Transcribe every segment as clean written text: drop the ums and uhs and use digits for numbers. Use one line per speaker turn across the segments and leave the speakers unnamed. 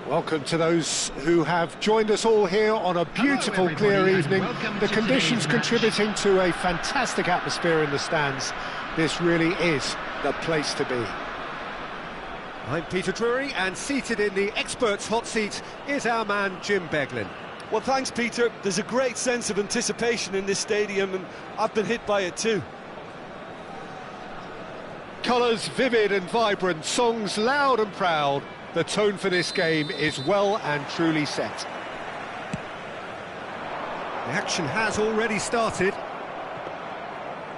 Welcome to those who have joined us all here on a beautiful, clear evening. The conditions contributing to a fantastic atmosphere in the stands. This really is the place to be. I'm Peter Drury, and seated in the experts' hot seat is our man Jim Beglin.
Well, thanks, Peter. There's a great sense of anticipation in this stadium, and I've been hit by it too.
Colours vivid and vibrant, songs loud and proud. The tone for this game is well and truly set. The action has already started.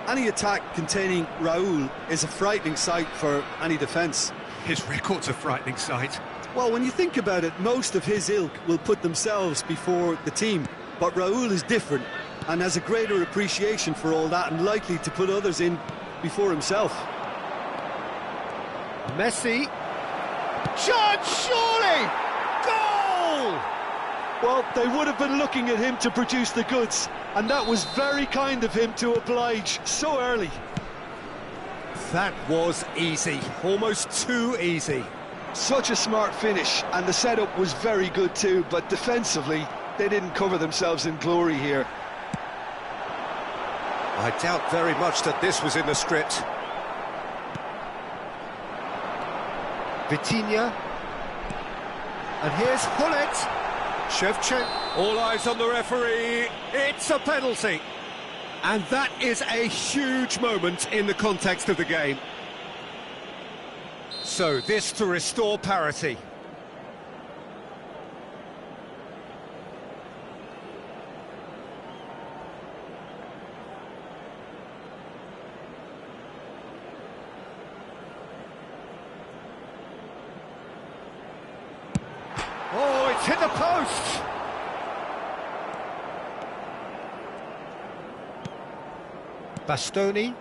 Any attack containing Raúl is a frightening sight for any defence.
His record's a frightening sight.
Well, when you think about it, most of his ilk will put themselves before the team. But Raúl is different and has a greater appreciation for all that and likely to put others in before himself.
Messi. Shot, surely! Goal!
Well, they would have been looking at him to produce the goods, and that was very kind of him to oblige so early.
That was easy, almost too easy.
Such a smart finish, and the setup was very good too, but defensively, they didn't cover themselves in glory here.
I doubt very much that this was in the script. Vitinha, and here's Hullet. Shevchenko, all eyes on the referee, it's a penalty. And that is a huge moment in the context of the game. So this to restore parity. Oh, it's hit the post! Bastoni.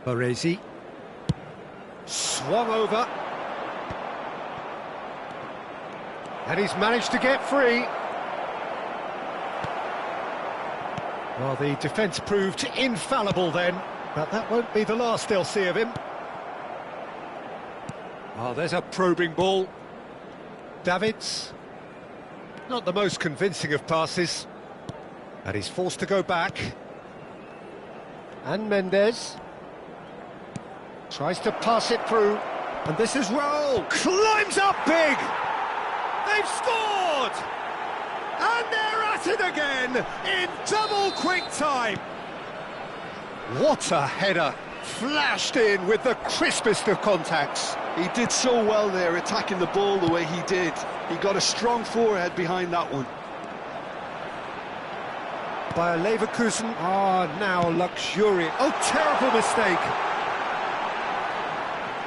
Baresi. Swung over. And he's managed to get free. Well, the defence proved infallible then, but that won't be the last they'll see of him. Oh, there's a probing ball. Davids, not the most convincing of passes, and he's forced to go back. And Mendes tries to pass it through, and this is Raúl, climbs up big! They've scored! And they're at it again in double quick time! What a header! Flashed in with the crispest of contacts.
He did so well there, attacking the ball the way he did. He got a strong forehead behind that one.
By Leverkusen, now luxuriant. Oh, terrible mistake.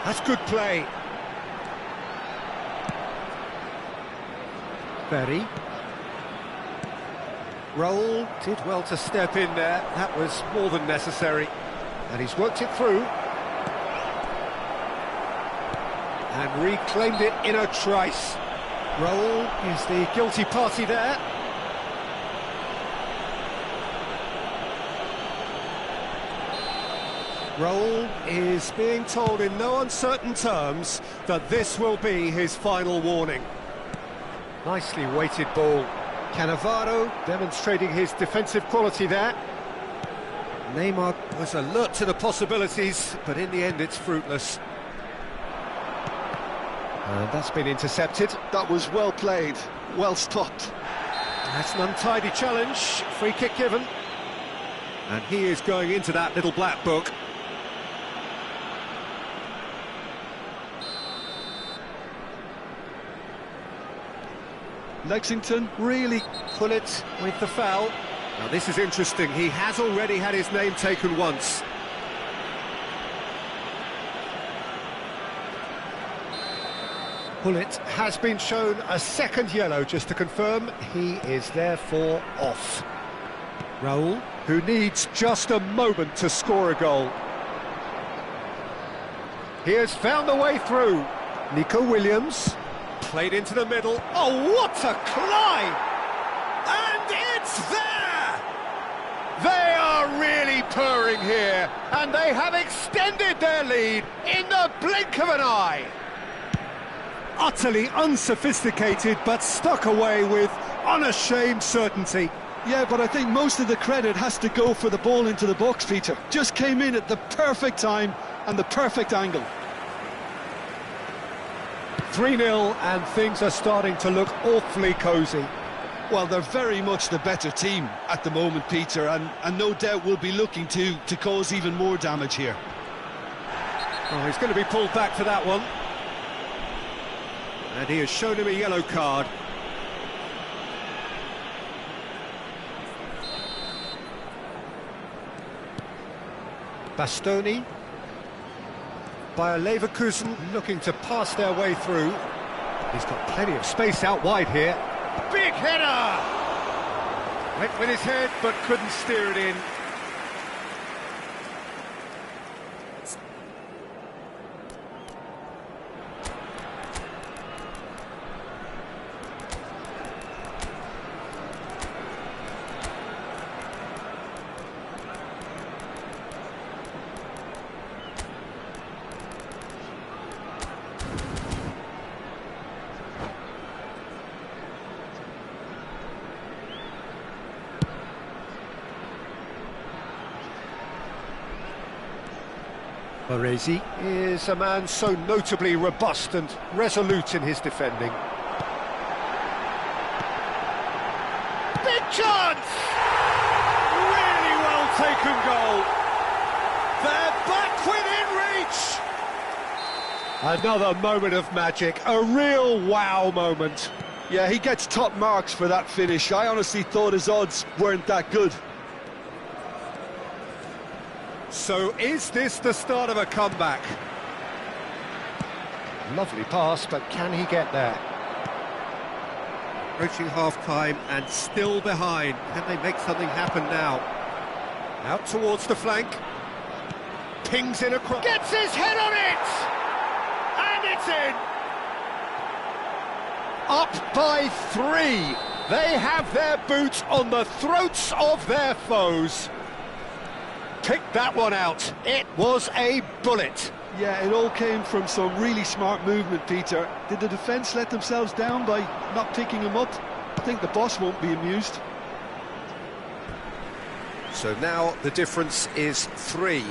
That's good play. Berry. Raúl did well to step in there. That was more than necessary. And he's worked it through. And reclaimed it in a trice. Raúl is the guilty party there. Raúl is being told in no uncertain terms that this will be his final warning. Nicely weighted ball. Cannavaro demonstrating his defensive quality there. Neymar was alert to the possibilities, but in the end it's fruitless. And that's been intercepted.
That was well played, well stopped.
That's an untidy challenge, free kick given. And he is going into that little black book.
Lexington really
pull it with the foul. Now this is interesting, he has already had his name taken once. Hullet has been shown a second yellow, just to confirm he is therefore off. Raúl, who needs just a moment to score a goal. He has found a way through. Nico Williams, played into the middle. Oh, what a climb! And it's there! They are really purring here, and they have extended their lead in the blink of an eye. utterly unsophisticated, but stuck away with unashamed certainty.
Yeah, but I think most of the credit has to go for the ball into the box, Peter. Just came in at the perfect time and the perfect angle.
3-0, and things are starting to look awfully cosy.
Well, they're very much the better team at the moment, Peter, and no doubt will be looking to cause even more damage here.
Oh, he's going to be pulled back for that one. And he has shown him a yellow card. Bastoni. Bayer Leverkusen looking to pass their way through. He's got plenty of space out wide here. Big header! Went with his head, but couldn't steer it in. Baresi is a man so notably robust and resolute in his defending. Big chance! Really well taken goal. They're back within reach! Another moment of magic, a real wow moment.
Yeah, he gets top marks for that finish. I honestly thought his odds weren't that good.
So is this the start of a comeback? Lovely pass, but can he get there? Approaching half-time and still behind. Can they make something happen now? Out towards the flank. Pings in across. Gets his head on it! And it's in! Up by 3. They have their boots on the throats of their foes. Picked that one out. It was a bullet.
Yeah, it all came from some really smart movement, Peter. Did the defence let themselves down by not picking him up? I think the boss won't be amused.
So now the difference is 3.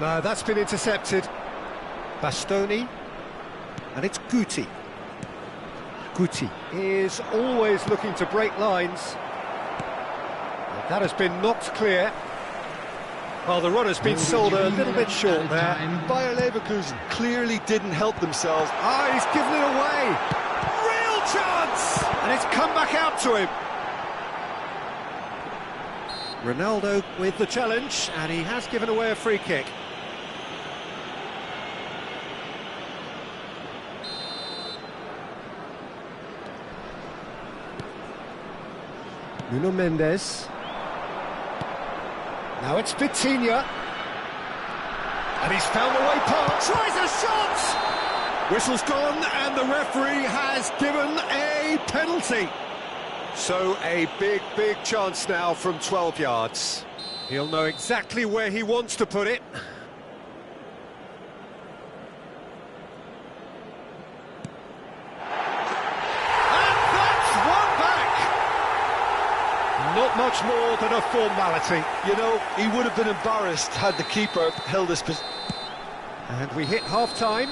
No, that's been intercepted. Bastoni. And it's Guti. Guti is always looking to break lines. But that has been knocked clear. Well, the run has been sold a little bit short there.
Bayer Leverkusen clearly didn't help themselves.
Ah, he's given it away. Real chance! And it's come back out to him. Ronaldo with the challenge, and he has given away a free kick. Nuno Mendes. Now it's Vitinha. And he's found the way past. Tries a shot! Whistle's gone, and the referee has given a penalty. So a big, big chance now from 12 yards. He'll know exactly where he wants to put it. Not much more than a formality.
You know, he would have been embarrassed had the keeper held his position.
And we hit half-time.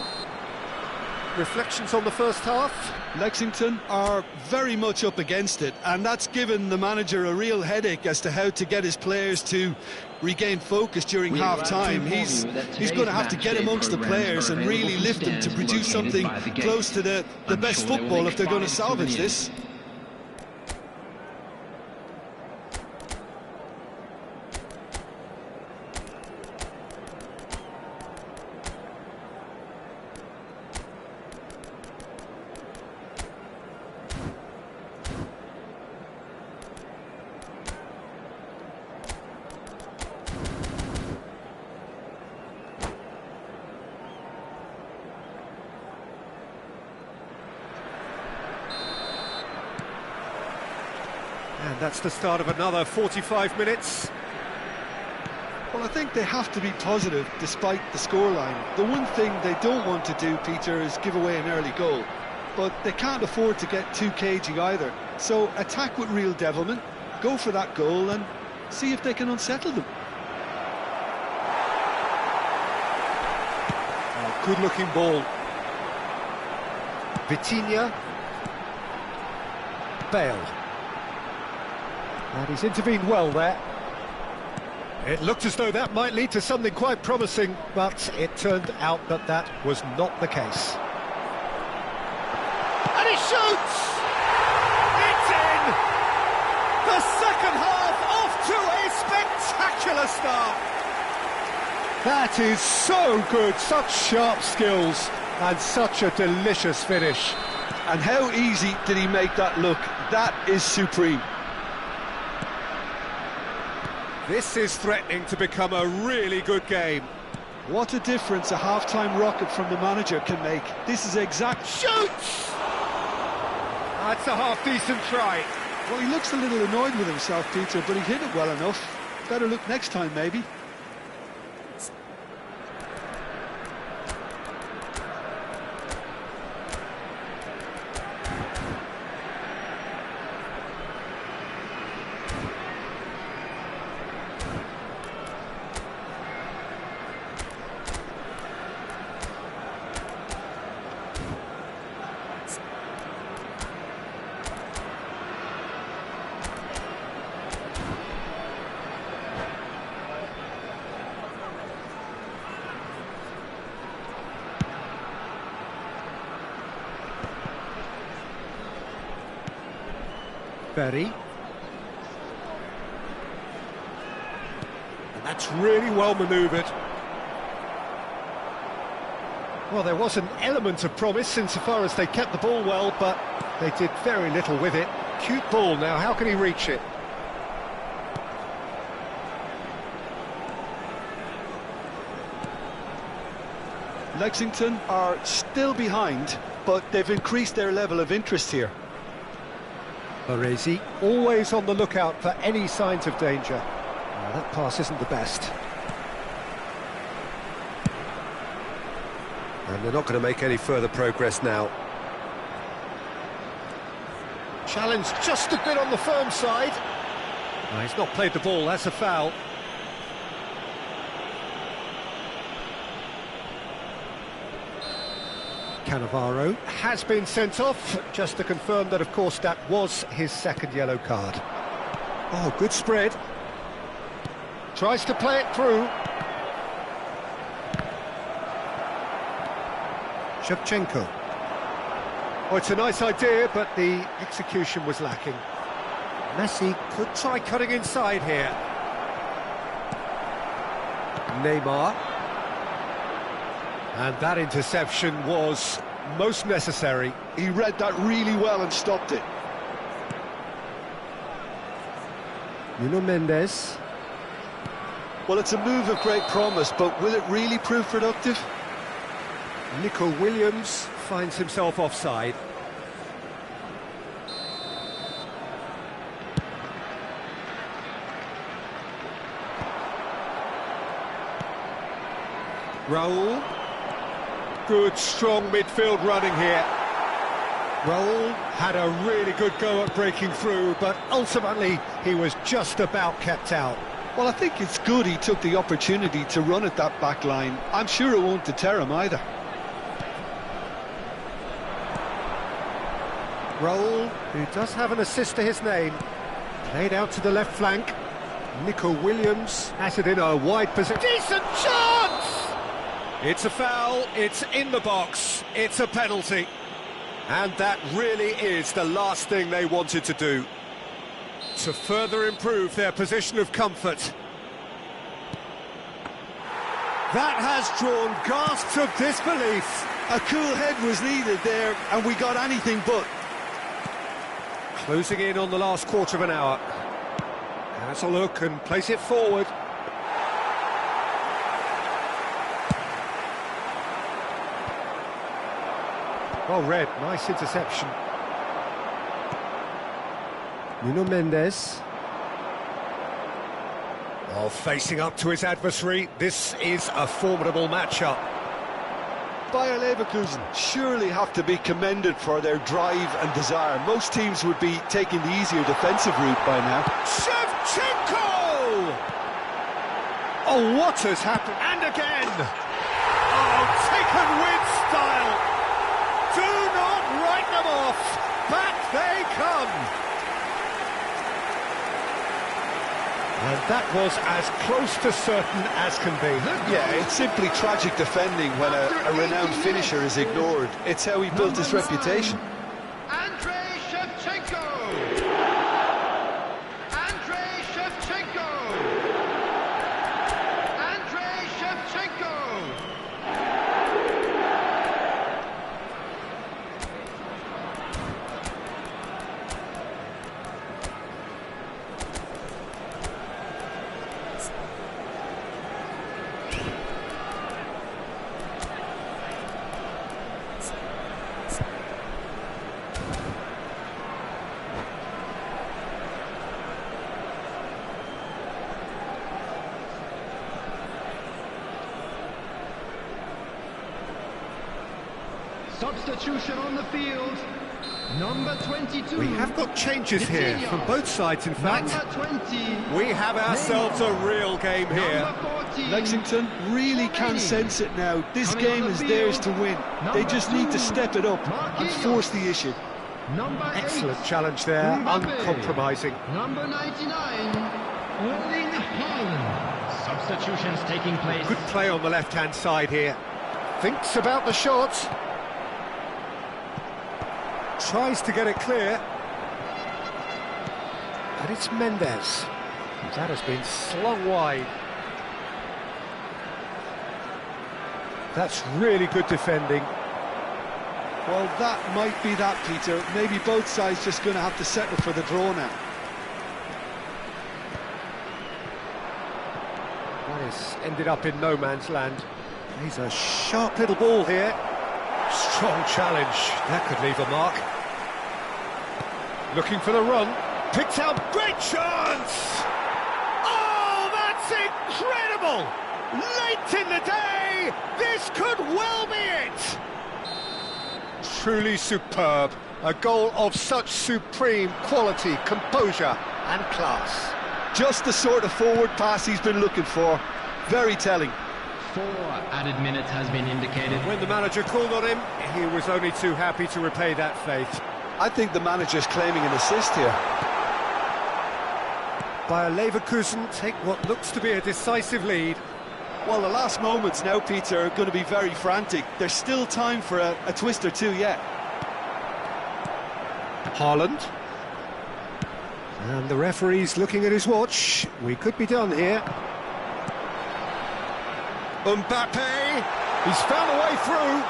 Reflections on the first half?
Lexington are very much up against it, and that's given the manager a real headache as to how to get his players to regain focus during half-time. He's going to have to get amongst the players and really lift them to produce something close to the best football if they're going to salvage this.
And that's the start of another 45 minutes.
Well, I think they have to be positive despite the scoreline. The one thing they don't want to do, Peter, is give away an early goal. But they can't afford to get too cagey either. So attack with real devilment, go for that goal and see if they can unsettle them.
Oh, good-looking ball. Vitinha. Bale. And he's intervened well there. It looked as though that might lead to something quite promising, but it turned out that that was not the case. And he shoots! It's in! The second half off to a spectacular start! That is so good, such sharp skills, and such a delicious finish.
And how easy did he make that look? That is supreme.
This is threatening to become a really good game.
What a difference a half-time rocket from the manager can make. This is exact...
Shoots! That's a half-decent try.
Well, he looks a little annoyed with himself, Peter, but he hit it well enough. Better look next time, maybe.
Berry. And that's really well manoeuvred. Well, there was an element of promise insofar as they kept the ball well, but they did very little with it. Cute ball now, how can he reach it?
Lexington are still behind, but they've increased their level of interest here.
Baresi, always on the lookout for any signs of danger. That pass isn't the best. And they're not going to make any further progress now. Challenge just a bit on the firm side. He's not played the ball, that's a foul. Cannavaro has been sent off, just to confirm that, of course, that was his second yellow card. Oh, good spread. Tries to play it through. Shevchenko. Oh, it's a nice idea, but the execution was lacking. Messi could try cutting inside here. Neymar. And that interception was most necessary.
He read that really well and stopped it.
Nuno Mendes.
Well, it's a move of great promise, but will it really prove productive?
Nico Williams finds himself offside. Raul. Good, strong midfield running here. Raul had a really good go at breaking through, but ultimately he was just about kept out.
Well, I think it's good he took the opportunity to run at that back line. I'm sure it won't deter him either.
Raul, who does have an assist to his name, played out to the left flank. Nico Williams has it in a wide position. Decent chance! It's a foul, it's in the box, it's a penalty. And that really is the last thing they wanted to do, to further improve their position of comfort. That has drawn gasps of disbelief.
A cool head was needed there, and we got anything but.
Closing in on the last quarter of an hour. Has a look and place it forward. Well read, nice interception. Nuno Mendes. Oh, facing up to his adversary, this is a formidable matchup.
Bayer Leverkusen surely have to be commended for their drive and desire. Most teams would be taking the easier defensive route by now.
Shevchenko! Oh, what has happened? And again! Oh, taken with style! Do not write them off! Back they come! And that was as close to certain as can be.
Yeah, it's simply tragic defending when a renowned finisher is ignored. It's how he built his reputation.
Andrei Shevchenko! Andrei Shevchenko! Andrei Shevchenko!
Substitution on the field. Number 22.
We have got changes here from both sides, in fact.
Number 20.
We have ourselves a real game here.
Number 14.
Lexington really can sense it now. This game is theirs to win. They just need to step it up and force the issue.
Number 8.
Excellent challenge there, uncompromising.
Number 99. Erling Haaland. Substitutions taking place.
Good play on the left-hand side here. Thinks about the shot. Tries to get it clear. And it's Mendes. That has been slung wide. That's really good defending.
Well, that might be that, Peter. Maybe both sides just going to have to settle for the draw now.
That has ended up in no man's land. He's a sharp little ball here. Strong challenge. That could leave a mark. Looking for the run. Picked out. Great chance! Oh, that's incredible! Late in the day, this could well be it! Truly superb. A goal of such supreme quality, composure and class.
Just the sort of forward pass he's been looking for. Very telling.
4 added minutes has been indicated.
When the manager called on him, he was only too happy to repay that faith.
I think the manager's claiming an assist here.
Bayer Leverkusen take what looks to be a decisive lead.
Well, the last moments now, Peter, are going to be very frantic. There's still time for a twist or two yet.
Haaland. And the referee's looking at his watch. We could be done here. Mbappe, he's found a way through.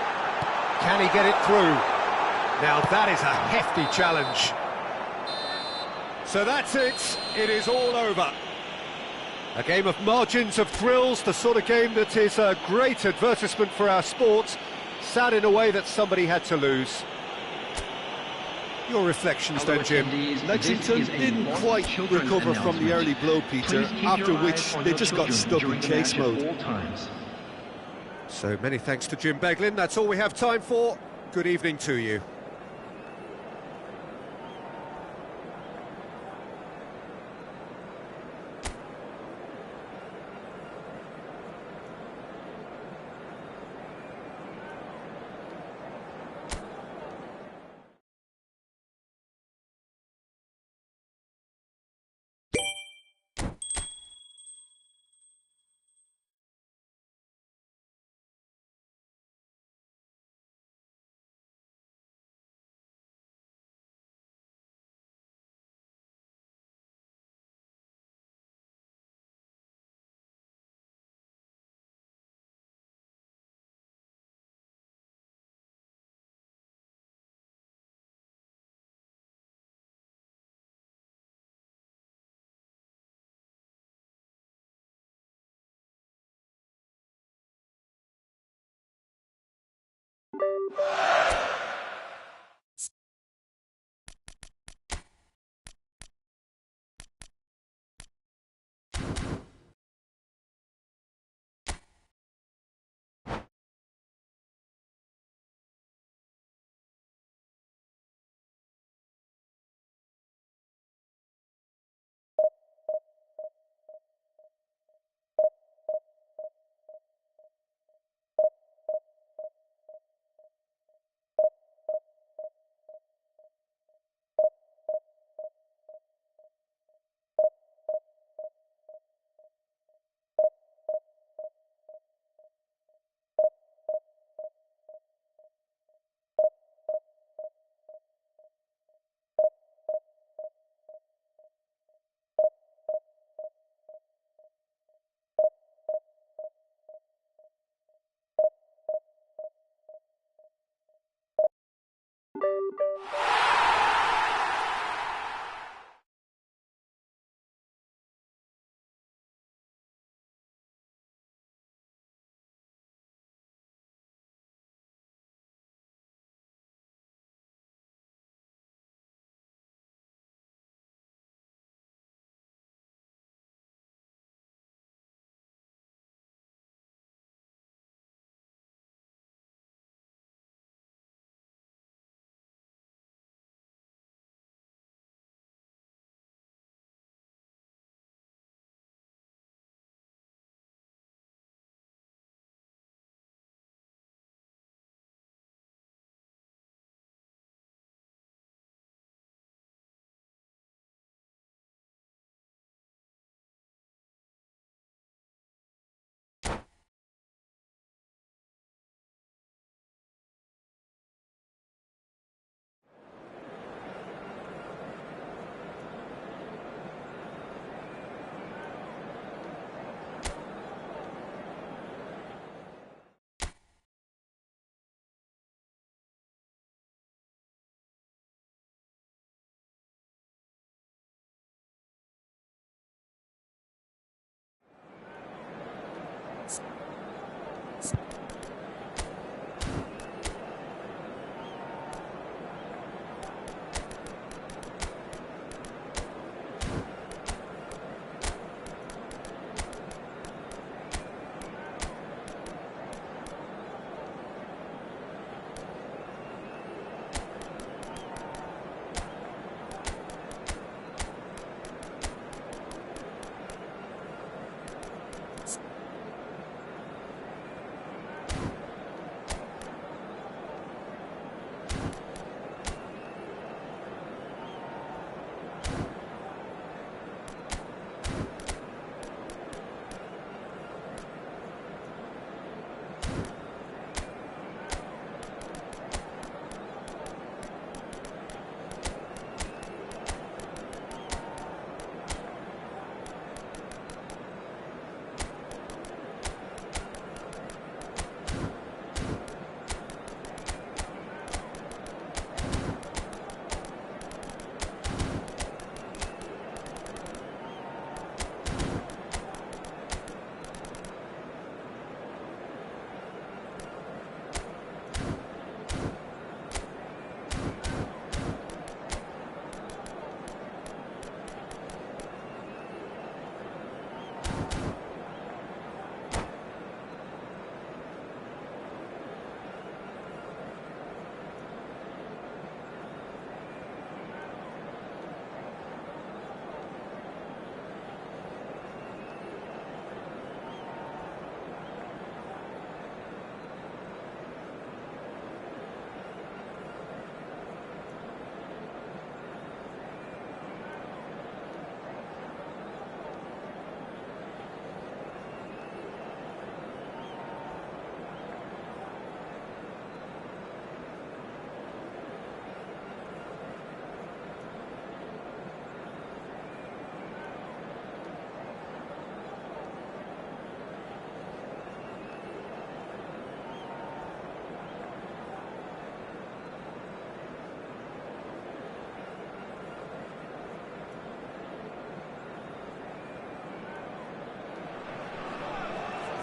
Can he get it through? Now that is a hefty challenge. So that's it. It is all over. A game of margins, of thrills, the sort of game that is a great advertisement for our sport. Sad in a way that somebody had to lose. Your reflections then, Jim?
Lexington didn't quite recover from the early blow, Peter, after which they just got stuck in chase mode.
So many thanks to Jim Beglin. That's all we have time for. Good evening to you.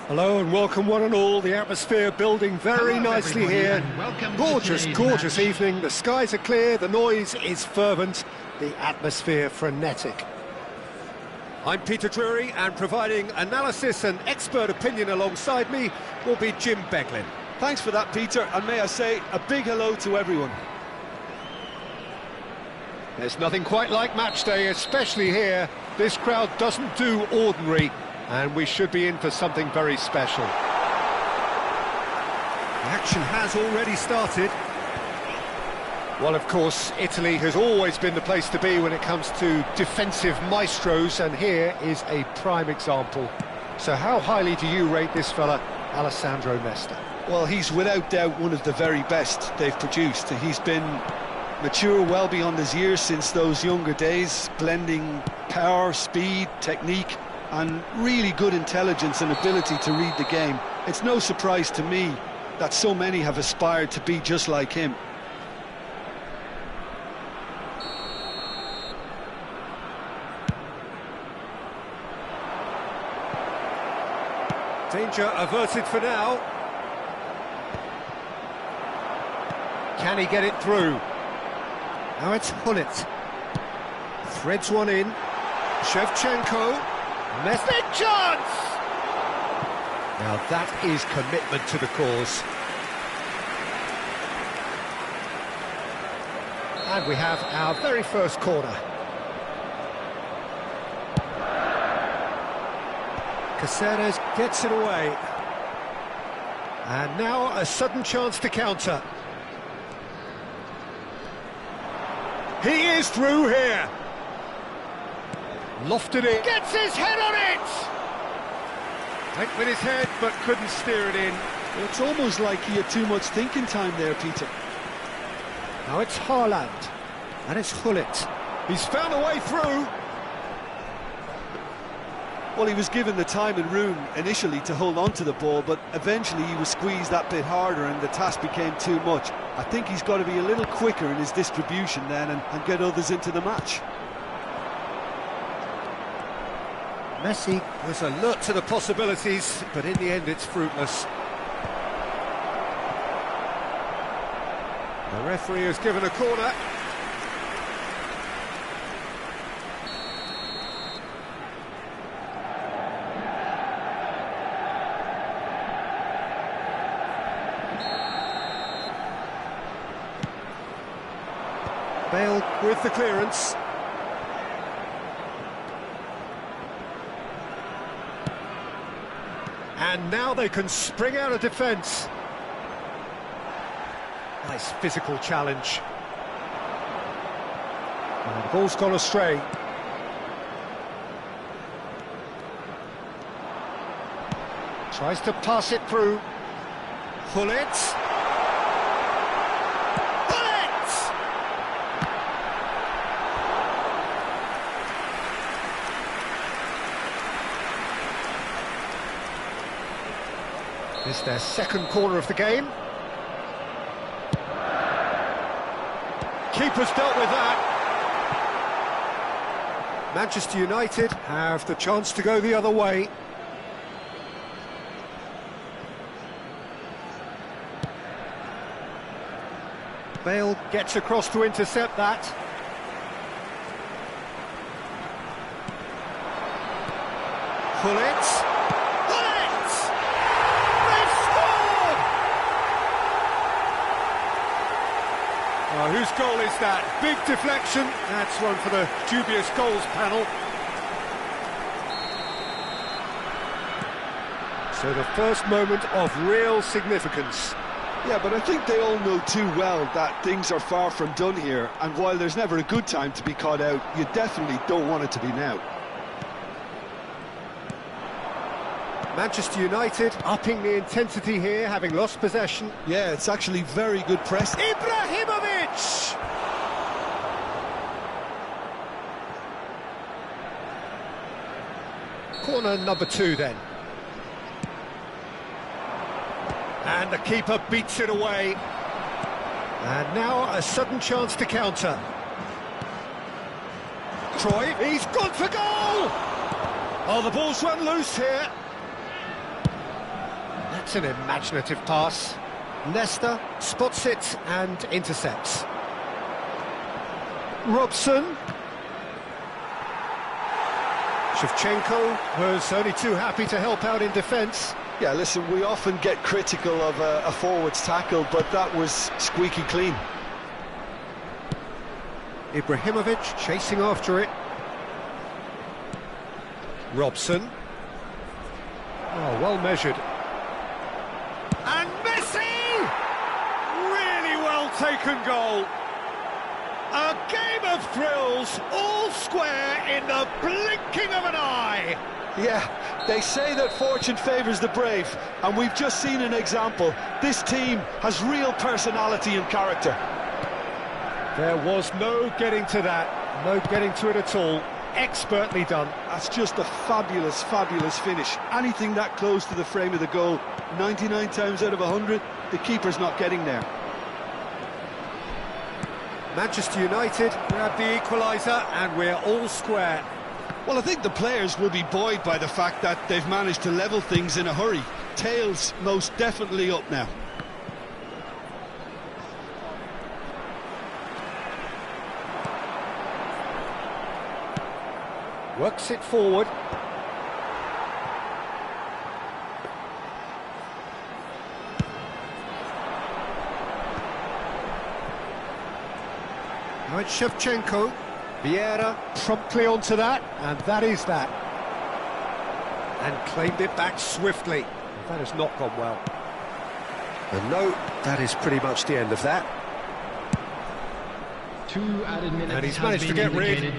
Hello and welcome one and all. The atmosphere building very
Hello,
nicely
everybody,
here.
and welcome to
Gorgeous,
today's
gorgeous
match.
evening. The skies are clear, the noise is fervent, the atmosphere frenetic. I'm Peter Drury, and providing analysis and expert opinion alongside me will be Jim Beglin.
Thanks for that, Peter, and may I say a big hello to everyone.
There's nothing quite like match day, especially here. This crowd doesn't do ordinary, and we should be in for something very special. The action has already started. Well, of course, Italy has always been the place to be when it comes to defensive maestros, and here is a prime example. So how highly do you rate this fella, Alessandro Nesta?
Well, he's without doubt one of the very best they've produced. He's been mature well beyond his years since those younger days, blending power, speed, technique, and really good intelligence and ability to read the game. It's no surprise to me that so many have aspired to be just like him.
Danger averted for now. Can he get it through? Now it's Hullet. Threads one in. Shevchenko. Messi chance! Now that is commitment to the cause. And we have our very first corner. Caceres gets it away. And now a sudden chance to counter. He is through here. Lofted it. Gets his head on it! Went with his head, but couldn't steer it in.
It's almost like he had too much thinking time there, Peter.
Now it's Haaland. And it's Hullet. He's found a way through.
Well, he was given the time and room initially to hold on to the ball, but eventually he was squeezed that bit harder and the task became too much. I think he's got to be a little quicker in his distribution then and get others into the match.
Messi was alert to the possibilities, but in the end it's fruitless. The referee has given a corner. Bale with the clearance. And now they can spring out of defence. Nice physical challenge. And the ball's gone astray. Tries to pass it through. Hullet. This is their second corner of the game. Keeper's dealt with that. Manchester United have the chance to go the other way. Bale gets across to intercept that. Hullet. Oh, whose goal is that? Big deflection. That's one for the dubious goals panel. So the first moment of real significance.
Yeah, but I think they all know too well that things are far from done here, and while there's never a good time to be caught out, you definitely don't want it to be now.
Manchester United upping the intensity here, having lost possession.
Yeah, it's actually very good press.
Ibrahimovic! Corner number 2 then. And the keeper beats it away. And now a sudden chance to counter. Troy, he's gone for goal! Oh, the ball's run loose here. That's an imaginative pass. Leicester spots it and intercepts. Robson. Shevchenko was only too happy to help out in defence.
Yeah, listen, we often get critical of a forward's tackle, but that was squeaky clean.
Ibrahimovic chasing after it. Robson. Oh, well measured. And Messi! Really well taken goal. A game of thrills, all square in the blinking of an eye.
Yeah, they say that fortune favours the brave, and we've just seen an example. This team has real personality and character.
There was no getting to that, no getting to it at all. Expertly done.
That's just a fabulous, fabulous finish. Anything that close to the frame of the goal, 99 times out of 100, the keeper's not getting there.
Manchester United grab the equaliser and we're all square.
Well, I think the players will be buoyed by the fact that they've managed to level things in a hurry. Tails most definitely up now.
Works it forward. Now it's Shevchenko. Vieira promptly onto that, and that is that. And claimed it back swiftly. That has not gone well. And no, that is pretty much the end of that.
2 added minutes.
And he's managed to get rid.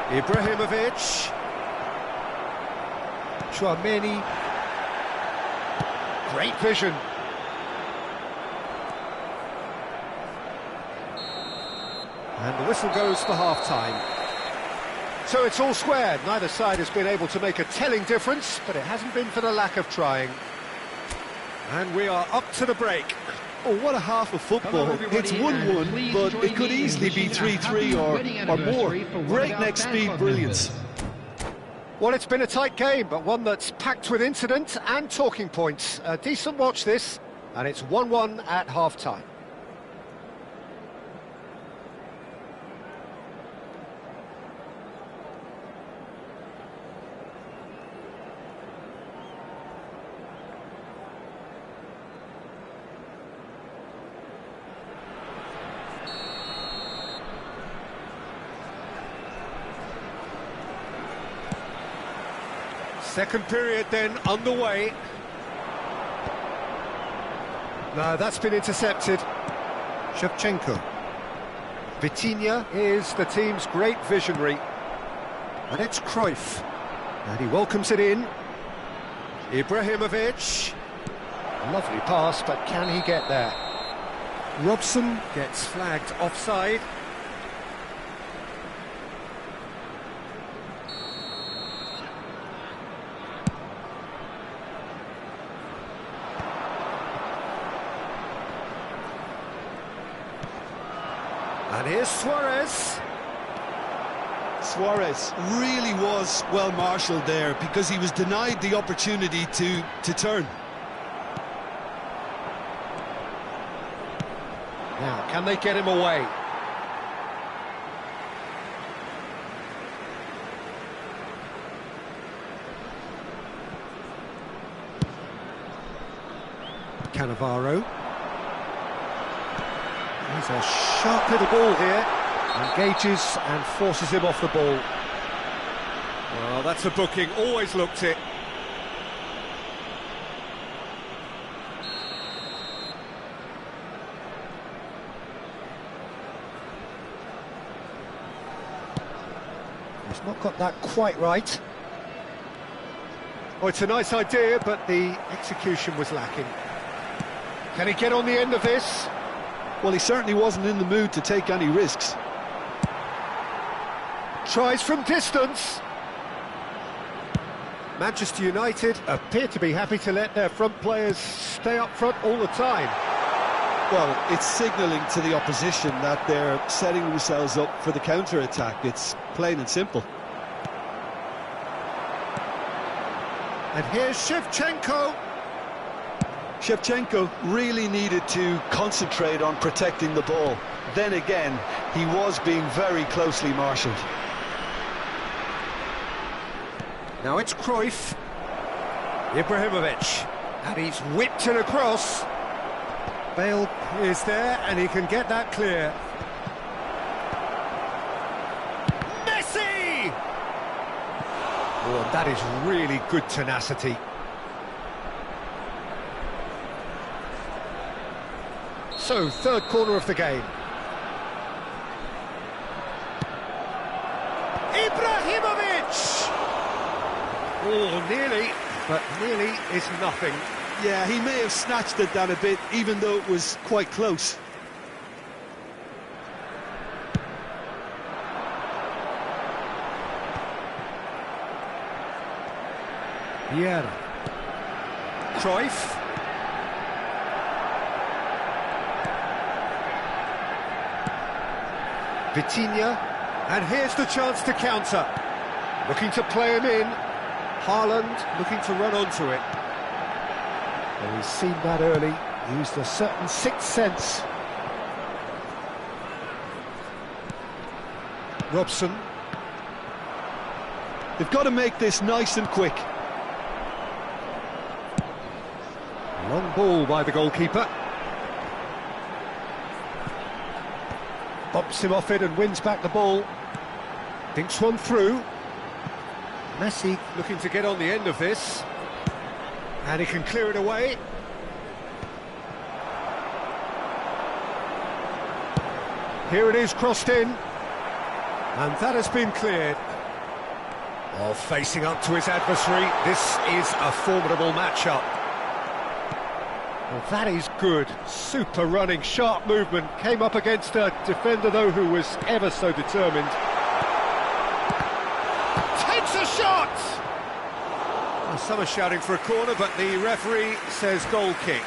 Ibrahimovic. Chouameni. Great vision. And the whistle goes for half-time. So it's all square. Neither side has been able to make a telling difference, but it hasn't been for the lack of trying. And we are up to the break.
Oh, what a half of football. It's 1-1, but it could easily be 3-3 or more. Breakneck speed brilliance.
Well, it's been a tight game, but one that's packed with incident and talking points. A decent watch this, and it's 1-1 at half-time. Second period then underway. No, that's been intercepted. Shevchenko. Vitinha is the team's great visionary. And it's Cruyff. And he welcomes it in. Ibrahimovic. Lovely pass, but can he get there? Robson gets flagged offside. And here's Suarez.
Suarez really was well marshalled there because he was denied the opportunity to turn.
Now, can they get him away? Cannavaro. He's a sharp little ball here. Engages and forces him off the ball. Well, that's a booking. Always looked it. He's not got that quite right. Oh, it's a nice idea, but the execution was lacking. Can he get on the end of this?
Well, he certainly wasn't in the mood to take any risks.
Tries from distance. Manchester United appear to be happy to let their front players stay up front all the time.
Well, it's signalling to the opposition that they're setting themselves up for the counter-attack. It's plain and simple.
And here's Shevchenko.
Shevchenko really needed to concentrate on protecting the ball. Then again, he was being very closely marshalled.
Now it's Cruyff. Ibrahimovic. And he's whipped it across. Bale is there and he can get that clear. Messi! Oh, and that is really good tenacity. So, third corner of the game. Ibrahimovic! Oh, nearly, but nearly is nothing.
Yeah, he may have snatched at that a bit, even though it was quite close.
Vieira. Cruyff. Vitinha, and here's the chance to counter. Looking to play him in. Haaland looking to run onto it. And he's seen that early, used a certain sixth sense. Robson.
They've got to make this nice and quick.
Long ball by the goalkeeper. Bumps him off it and wins back the ball. Dinks one through. Messi looking to get on the end of this. And he can clear it away. Here it is, crossed in. And that has been cleared. Oh, facing up to his adversary. This is a formidable matchup. Well, that is good. Super running, sharp movement. Came up against a defender, though, who was ever so determined. Takes a shot! Well, some are shouting for a corner, but the referee says goal kick.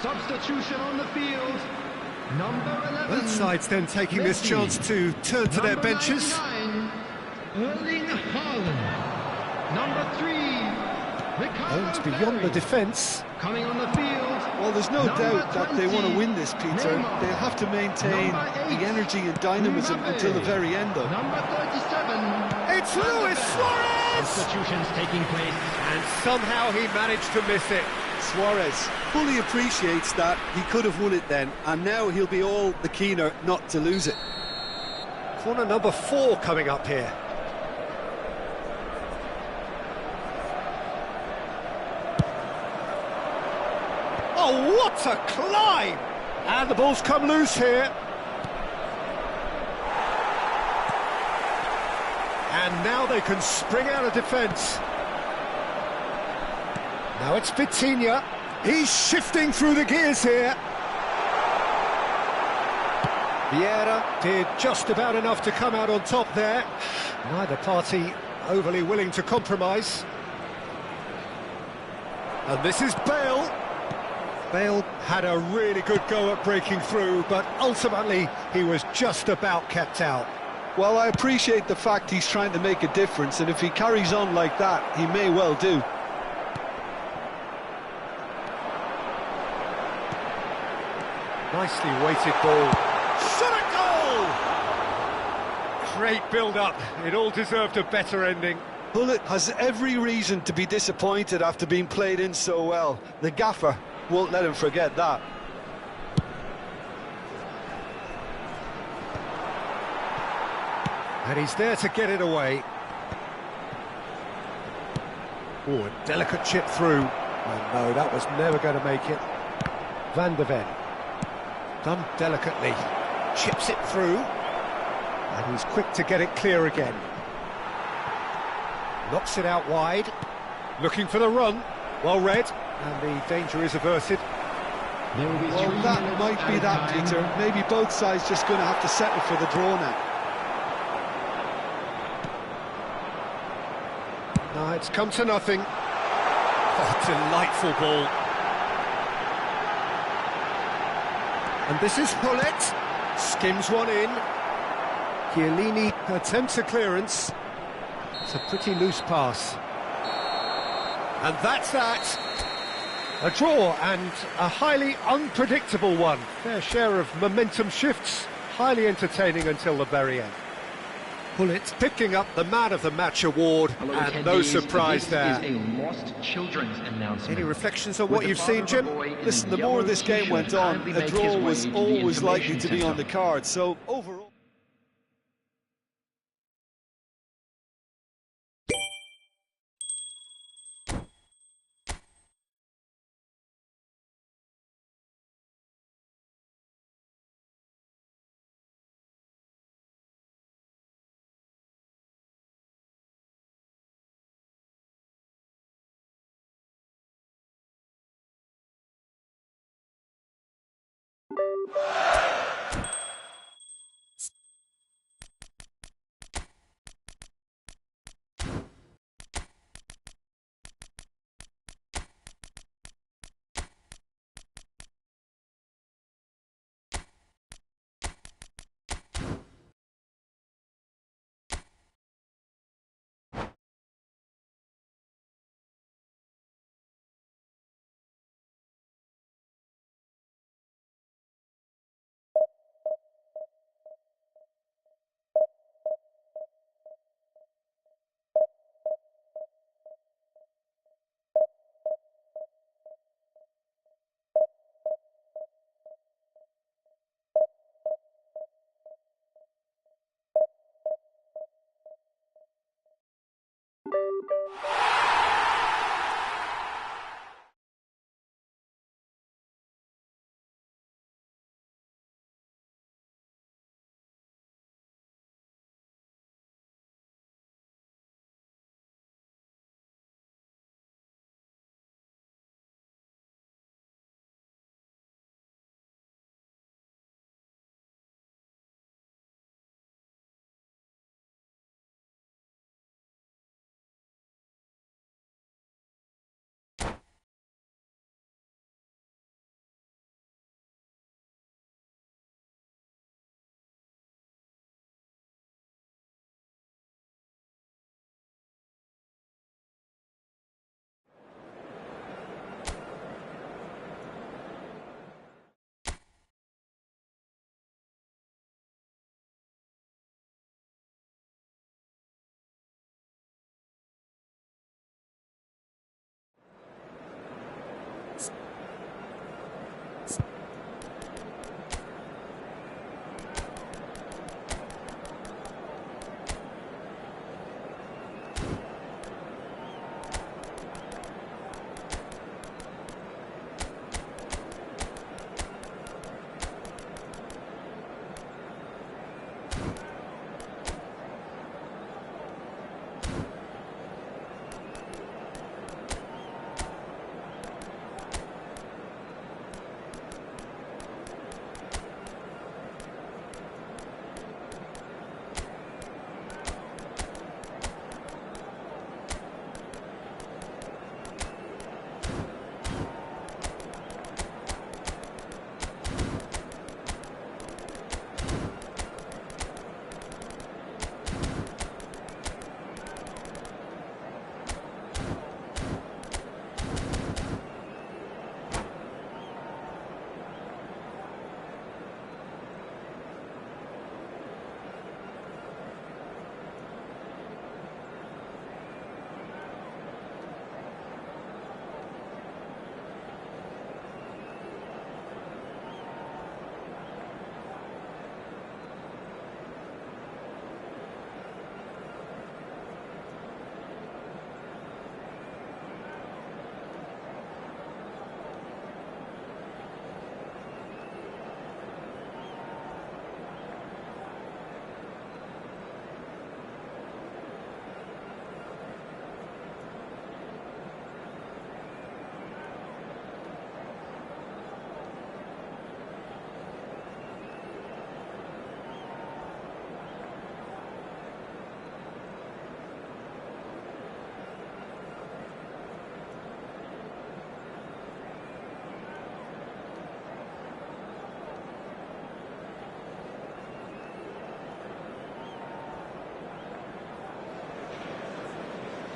Substitution on the field. Number 11.
Both sides then taking this chance to turn to their benches.
99, Erling Haaland. Number 3.
Holmes beyond the defence.
Coming on the field.
Well, there's no
Number
doubt that they want to
20,
win this, Peter.
Neymar.
They'll have to maintain
Number 8,
the energy and dynamism
Mbappe.
until the very end, though.
Number 37.
It's Luis Suarez!
Substitutions taking place.
And somehow he managed to miss it.
Suarez fully appreciates that he could have won it then, and now he'll be all the keener not to lose it.
Corner number 4 coming up here. Oh, what a climb! And the ball's come loose here. And now they can spring out of defence. Now it's Vitinha. He's shifting through the gears here. Vieira did just about enough to come out on top there. Neither party overly willing to compromise. And this is Bale. Bale had a really good go at breaking through, but ultimately he was just about kept out.
Well, I appreciate the fact he's trying to make a difference, and if he carries on like that, he may well do.
Nicely weighted ball. Shot a goal! Great build-up. It all deserved a better ending.
Bullet has every reason to be disappointed after being played in so well. The gaffer won't let him forget that.
And he's there to get it away. Oh, a delicate chip through. Oh no, that was never going to make it. Van der Ven. Done delicately. Chips it through. And he's quick to get it clear again. Knocks it out wide. Looking for the run. Well read. And the danger is averted.
Well, that might be that, Peter. Maybe both sides just going to have to settle for the draw now.
No, it's come to nothing. Oh, delightful ball. And this is Hullet. Skims one in. Chiellini attempts a clearance. It's a pretty loose pass. And that's that. A draw, and a highly unpredictable one. Fair share of momentum shifts. Highly entertaining until the very end. Hullet picking up the Man of the Match award,
Hello,
and
attendees.
no surprise
This
there.
is a lost children's announcement.
Any reflections on
With
what
the
you've
father
seen,
of
Jim?
a boy in
Listen, the
yellow
more this game
t-shirt
went on,
kindly
a
make
draw
his
was
way to the
always likely
information
to be on
centre.
the card. So overall.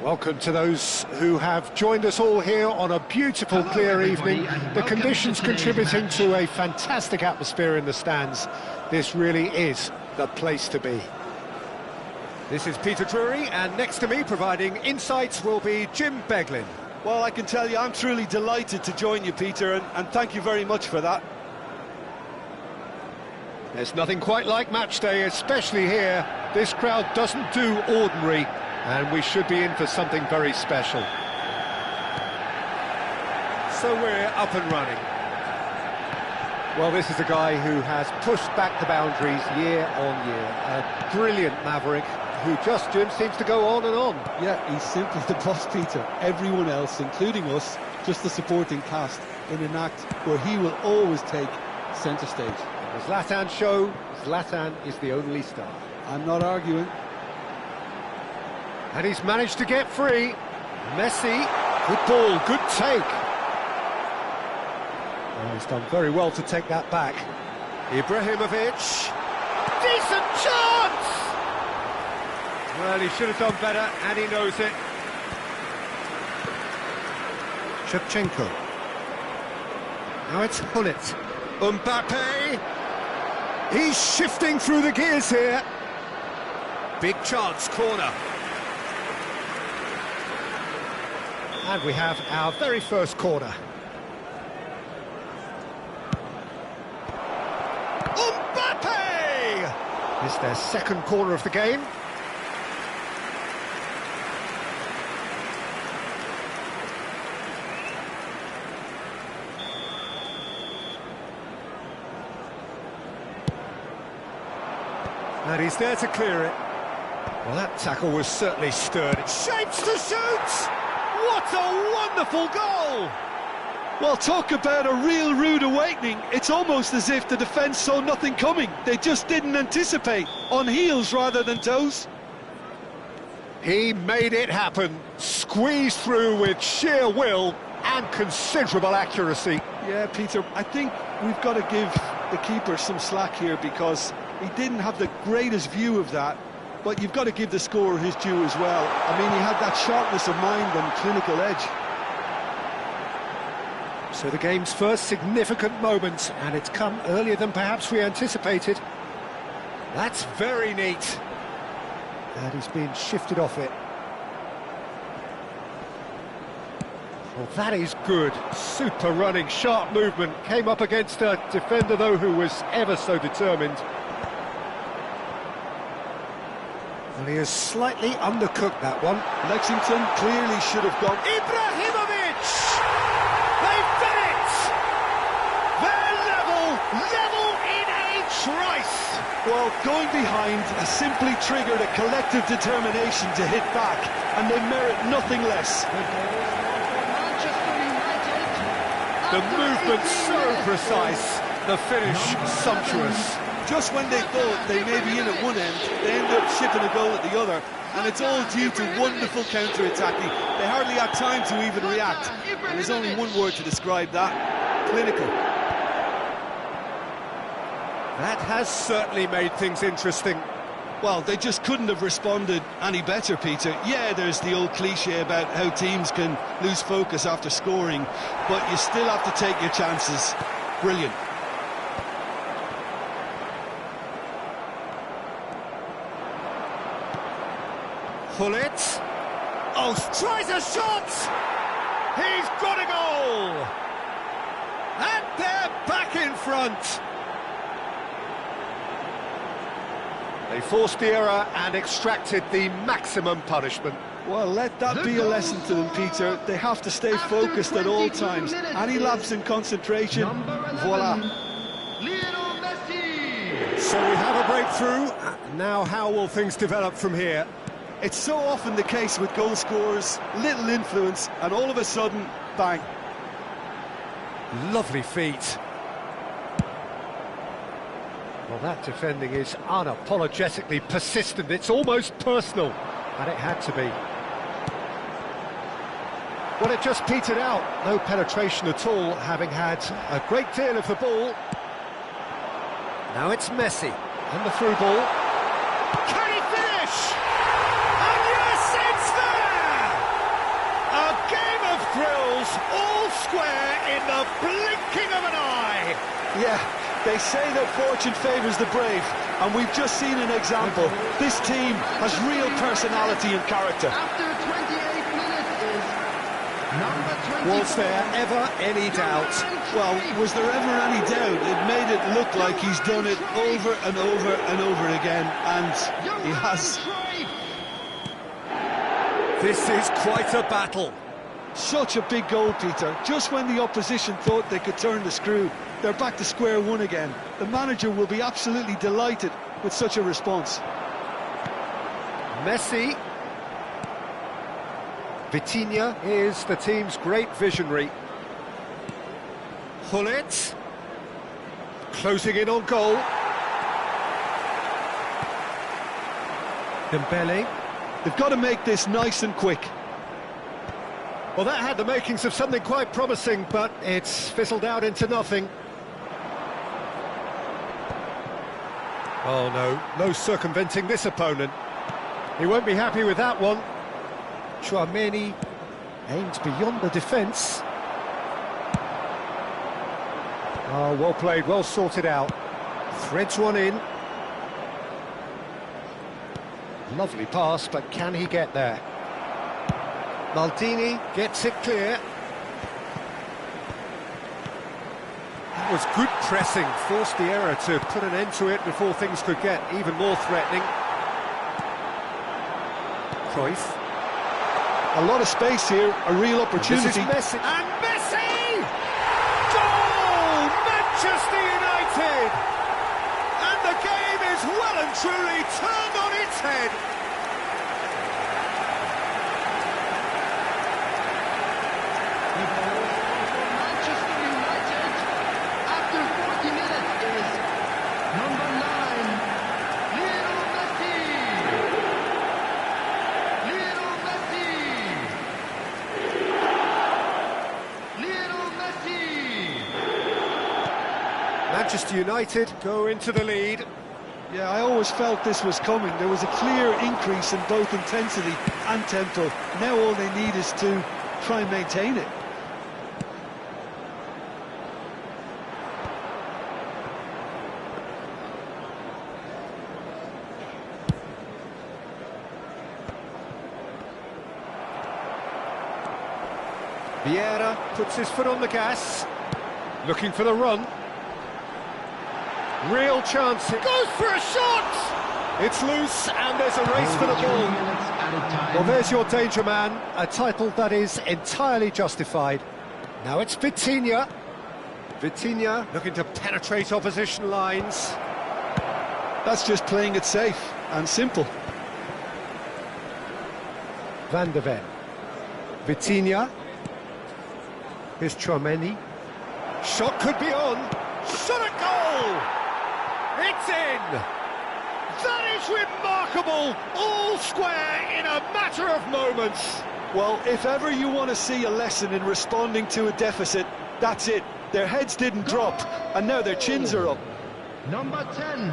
Welcome to those who have joined us all here on a beautiful, clear evening. The conditions contributing to a fantastic atmosphere in the stands. This really is the place to be. This is Peter Drury, and next to me providing insights will be Jim Beglin.
Well, I can tell you I'm truly delighted to join you, Peter, and thank you very much for that.
There's nothing quite like match day, especially here. This crowd doesn't do ordinary, and we should be in for something very special. So we're up and running. Well, this is a guy who has pushed back the boundaries year on year. A brilliant maverick who just, Jim, seems to go on and on.
Yeah, he's simply the boss, Peter. Everyone else, including us, just the supporting cast in an act where he will always take centre stage.
The Zlatan show, Zlatan is the only star.
I'm not arguing.
And he's managed to get free. Messi, good ball, good take. Oh, he's done very well to take that back. Ibrahimovic, decent chance! Well, he should have done better, and he knows it. Shevchenko. Now it's Hullet. Mbappe. He's shifting through the gears here. Big chance, corner. And we have our very first corner. Mbappe! It's their second corner of the game. And he's there to clear it. Well, that tackle was certainly stirred. Shapes to shoot! What a wonderful goal!
Well, talk about a real rude awakening. It's almost as if the defence saw nothing coming. They just didn't anticipate. On heels rather than toes.
He made it happen. Squeezed through with sheer will and considerable accuracy.
Yeah, Peter, I think we've got to give the keeper some slack here because he didn't have the greatest view of that. But you've got to give the scorer his due as well. I mean, he had that sharpness of mind and clinical edge.
So the game's first significant moment, and it's come earlier than perhaps we anticipated. That's very neat. And he's been shifted off it. Well, that is good. Super running, sharp movement. Came up against a defender, though, who was ever so determined. Well, he has slightly undercooked that one.
Lexington clearly should have gone.
Ibrahimovic! They've done it! They're level in a trice!
Well, going behind has simply triggered a collective determination to hit back, and they merit nothing less.
The movement so precise, the finish sumptuous.
Just when they thought they may be in at one end, they end up shipping a goal at the other, and it's all due to wonderful counter-attacking. They hardly had time to even react, and there's only one word to describe that: clinical.
That has certainly made things interesting.
Well, they just couldn't have responded any better, Peter. Yeah, there's the old cliche about how teams can lose focus after scoring, but you still have to take your chances. Brilliant.
Hullet. Oh, tries a shot! He's got a goal! And they're back in front! They forced the error and extracted the maximum punishment.
Well, let that be a lesson to them, Peter. They have to stay focused at all times. Any lapse in concentration, voila.
So we have a breakthrough. Now how will things develop from here?
It's so often the case with goal scorers, little influence, and all of a sudden, bang.
Lovely feet. Well, that defending is unapologetically persistent. It's almost personal, and it had to be. Well, it just petered out. No penetration at all, having had a great deal of the ball. Now it's Messi, and the through ball. Can he finish? And yes, it's there! A game of thrills, all square in the blinking of an eye.
Yeah, they say that fortune favours the brave, and we've just seen an example. This team has real personality and character.
After 28 minutes is number 20.
Was there ever any doubt?
Well, was there ever any doubt? It made it look like he's done it over and over and over again, and he has.
This is quite a battle.
Such a big goal, Peter. Just when the opposition thought they could turn the screw, they're back to square one again. The manager will be absolutely delighted with such a response.
Messi. Vitinha is the team's great visionary. Hullet. Closing in on goal. Dembele.
They've got to make this nice and quick.
Well, that had the makings of something quite promising, but it's fizzled out into nothing. Oh, no circumventing this opponent. He won't be happy with that one. Tchouaméni aimed beyond the defence. Oh, well played, well sorted out. Threads one in. Lovely pass, but can he get there? Maldini gets it clear. That was good pressing, forced the error to put an end to it before things could get even more threatening. Cruyff.
A lot of space here, a real opportunity.
This is Messi. And Messi! Goal! Manchester United! And the game is well and truly turned on its head.
Manchester United, after 40 minutes, is number 9, Lionel Messi. Lionel Messi. Lionel Messi.
Manchester United go into the lead.
Yeah, I always felt this was coming. There was a clear increase in both intensity and tempo. Now all they need is to try and maintain it.
Vieira puts his foot on the gas, looking for the run. Real chance, it goes for a shot! It's loose and there's a race for the ball. Well, there's your danger man, a title that is entirely justified. Now it's Vitinha. Vitinha looking to penetrate opposition lines.
That's just playing it safe and simple.
Van de Ven. Vitinha. Here's Tchouaméni. Shot could be on. Shot at goal! It's in! That is remarkable! All square in a matter of moments.
Well, if ever you want to see a lesson in responding to a deficit, that's it. Their heads didn't drop, and now their chins are up.
Number 10,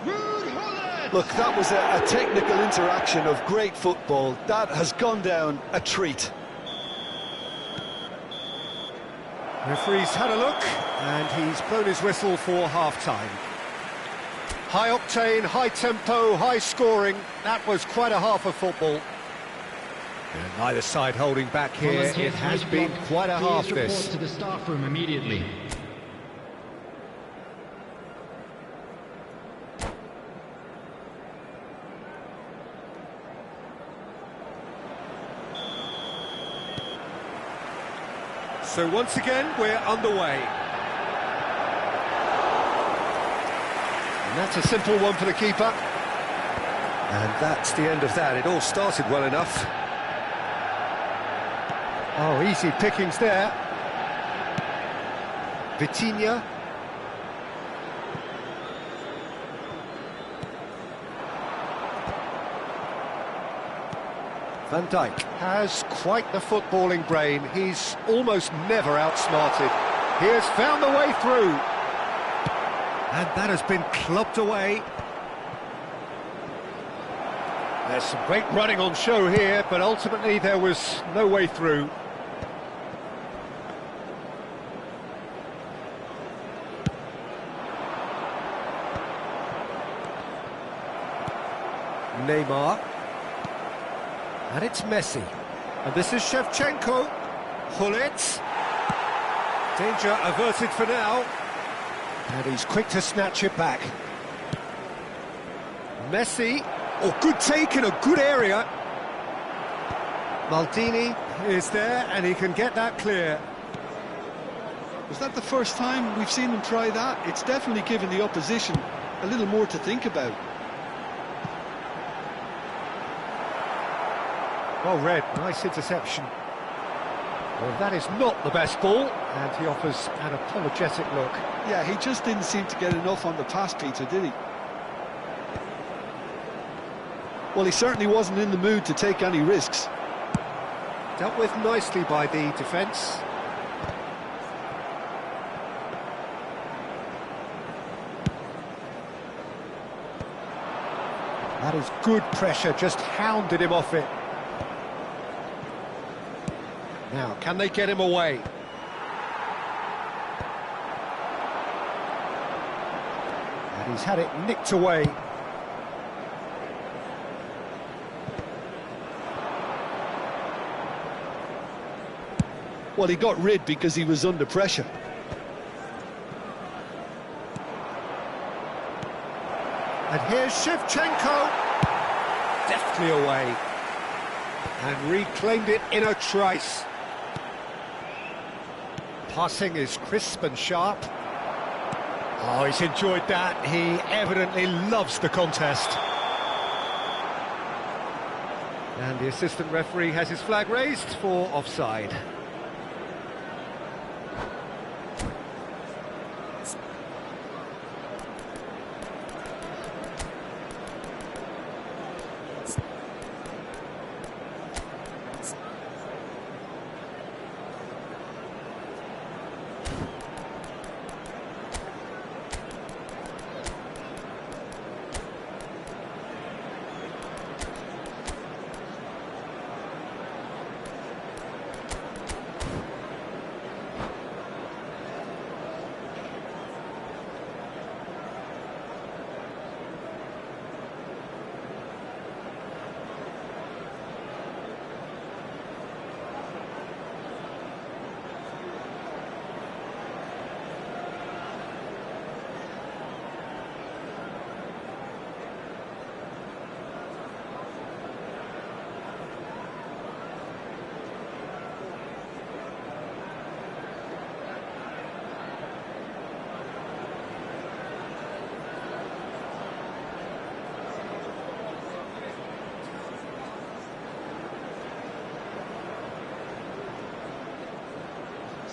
Ruud Gullit.
Look, that was a technical interaction of great football. That has gone down a treat.
Referee's had a look, and he's blown his whistle for half-time. High octane, high tempo, high scoring. That was quite a half of football. And neither side holding back here. It has been quite a half, this.
To the staff room immediately.
So once again, we're underway. And that's a simple one for the keeper. And that's the end of that. It all started well enough. Oh, easy pickings there. Vitinha. Van Dijk has quite the footballing brain. He's almost never outsmarted. He has found the way through. And that has been clubbed away. There's some great running on show here, but ultimately there was no way through. Neymar. And it's Messi. And this is Shevchenko. Hullet. Danger averted for now. And he's quick to snatch it back. Messi. Oh, good take in a good area. Maldini is there, and he can get that clear.
Was that the first time we've seen them try that? It's definitely given the opposition a little more to think about.
Well read, nice interception. Well, that is not the best ball, and he offers an apologetic look.
Yeah, he just didn't seem to get enough on the pass, Peter, did he? Well, he certainly wasn't in the mood to take any risks.
Dealt with nicely by the defence. That is good pressure, just hounded him off it. Now, can they get him away? And he's had it nicked away.
Well, he got rid because he was under pressure.
And here's Shevchenko. Deftly away. And reclaimed it in a trice. Passing is crisp and sharp. Oh, he's enjoyed that. He evidently loves the contest. And the assistant referee has his flag raised for offside.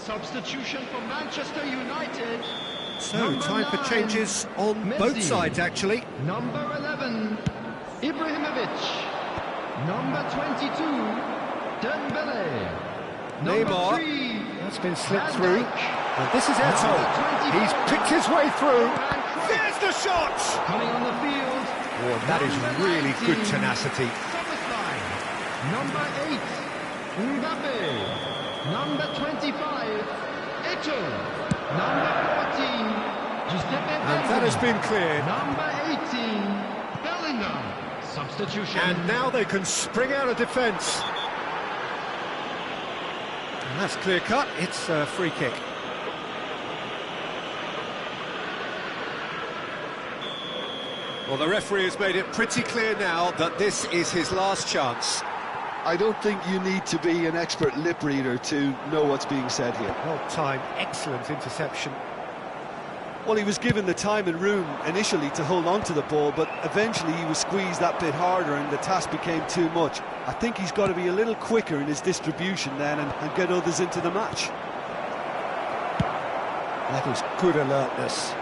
Substitution for Manchester United.
So, time for changes on both sides, actually.
Number 11, Ibrahimovic. Number 22, Dembele.
Neymar.
Number 3,
That's been slipped
Van
through.
Dijk.
And this is Eto'o.
Number
He's
24,
picked his way through.
Johan Cruyff.
There's the shot!
Coming on the field.
Oh, that is
Number
really
19,
good tenacity.
Szoboszlai. Number 8, Mbappe. Number 25, Eto'o. Number 14, Giuseppe
And that has been cleared.
Number 18, Bellingham. Substitution.
And now they can spring out of defence. And that's clear cut. It's a free kick. Well, the referee has made it pretty clear now that this is his last chance.
I don't think you need to be an expert lip reader to know what's being said here.
Well timed, excellent interception.
Well, he was given the time and room initially to hold on to the ball, but eventually he was squeezed that bit harder and the task became too much. I think he's got to be a little quicker in his distribution then and get others into the match.
That is good alertness.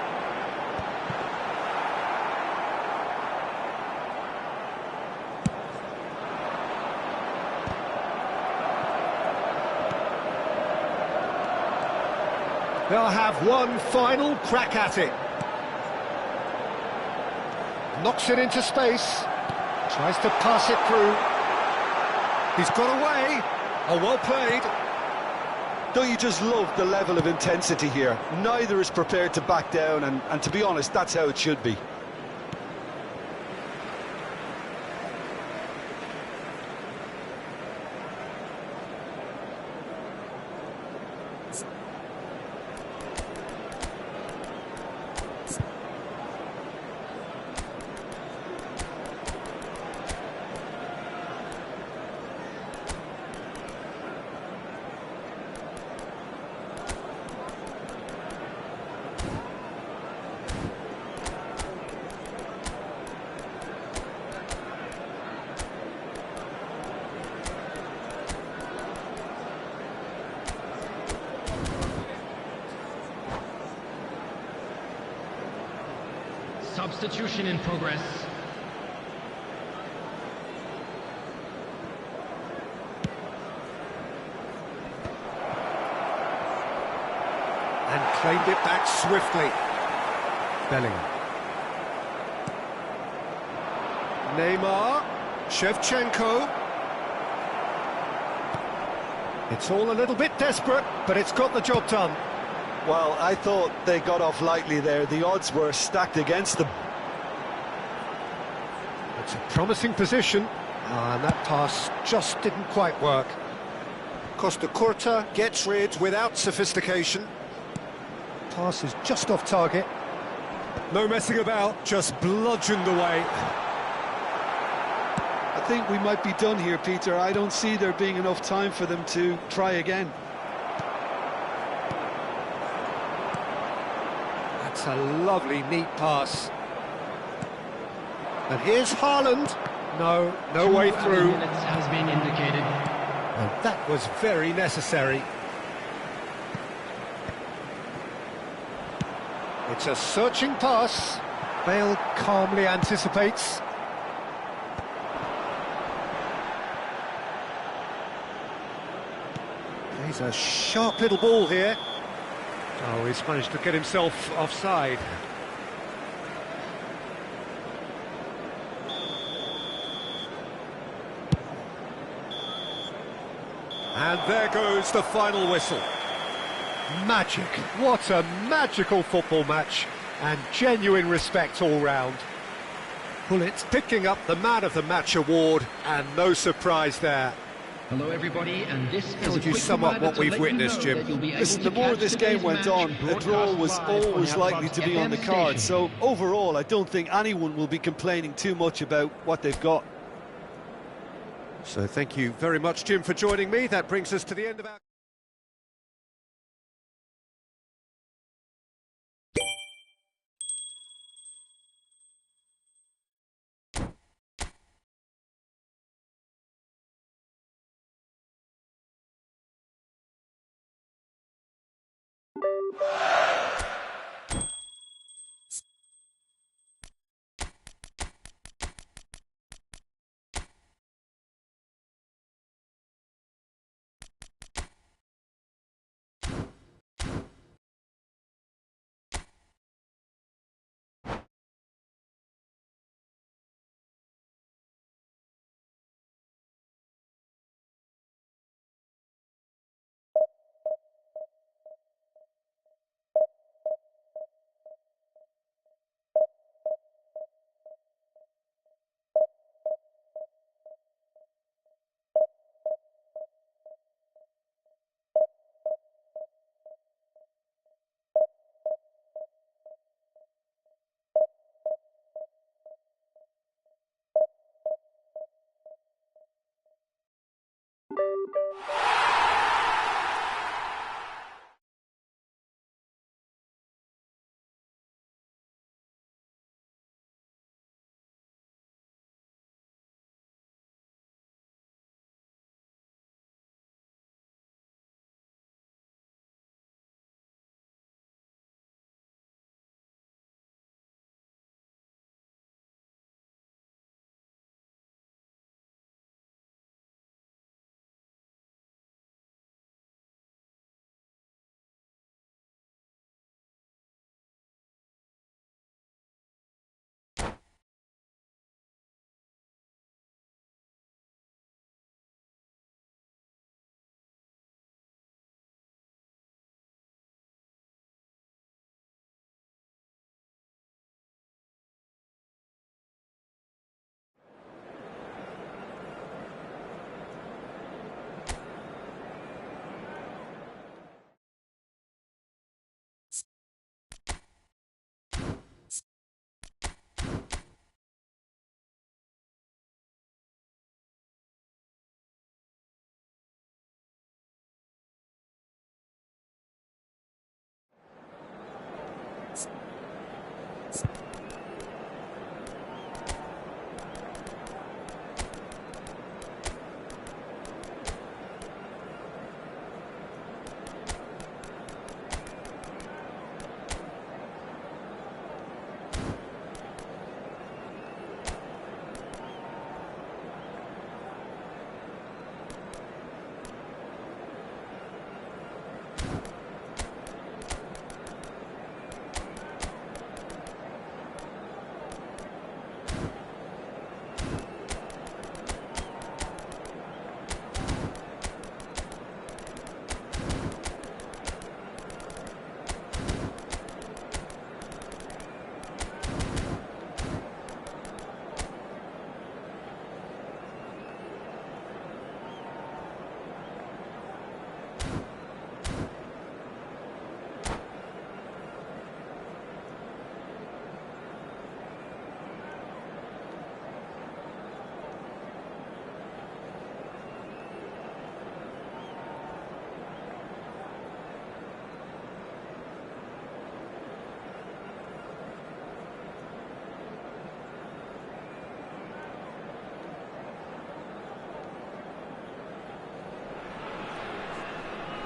They'll have one final crack at it. Knocks it into space. Tries to pass it through. He's got away. Oh, well played.
Don't you just love the level of intensity here? Neither is prepared to back down, and to be honest, that's how it should be.
Substitution in progress.
And claimed it back swiftly. Bellingham. Neymar. Shevchenko. It's all a little bit desperate, but it's got the job done.
Well, I thought they got off lightly there. The odds were stacked against them.
It's a promising position, and that pass just didn't quite work. Costa Curta gets rid without sophistication. Pass is just off target. No messing about, just bludgeoned away.
I think we might be done here, Peter. I don't see there being enough time for them to try again.
That's a lovely, neat pass. And here's Haaland. No way through.
Minutes has been indicated.
And that was very necessary. It's a searching pass. Bale calmly anticipates. He's a sharp little ball here. Oh, he's managed to get himself offside. And there goes the final whistle. Magic. What a magical football match. And genuine respect all round. Bullets picking up the Man of the Match award, and no surprise there.
Hello everybody, and this
How
is
would
a
you
quick
sum up
reminder
what
to
we've
let you
witnessed,
know
Jim?
that you'll be able
Listen,
to
the more
catch
this
today's
game went
match
on, a draw
broadcast
was
live on
always
our
likely to be on the
FM
card.
station.
So overall, I don't think anyone will be complaining too much about what they've got.
So thank you very much, Jim, for joining me. That brings us to the end of our...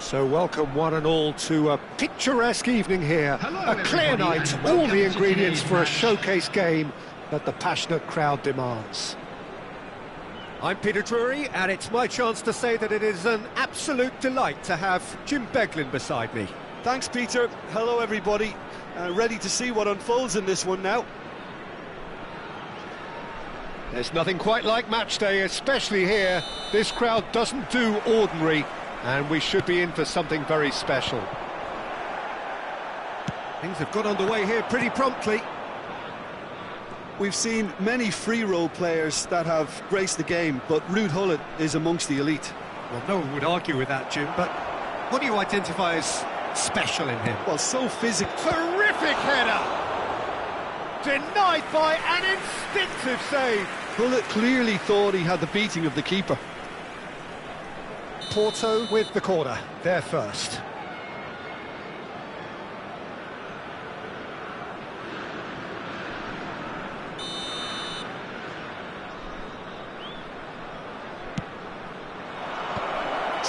So welcome one and all to a picturesque evening here.
Hello,
A clear
everybody,
night,
and
all
welcome
the
to
ingredients
today's
for a
match.
showcase game that the passionate crowd demands. I'm Peter Drury, and it's my chance to say that it is an absolute delight to have Jim Beglin beside me.
Thanks, Peter. Hello, everybody. Ready to see what unfolds in this one now.
There's nothing quite like match day, especially here. This crowd doesn't do ordinary, and we should be in for something very special. Things have got underway here pretty promptly.
We've seen many free role players that have graced the game, but Ruud Gullit is amongst the elite.
Well, no one would argue with that, Jim, but what do you identify as special in him?
Well, so physical.
Terrific header! Denied by an instinctive save.
Gullit clearly thought he had the beating of the keeper.
Porto with the corner, they're first.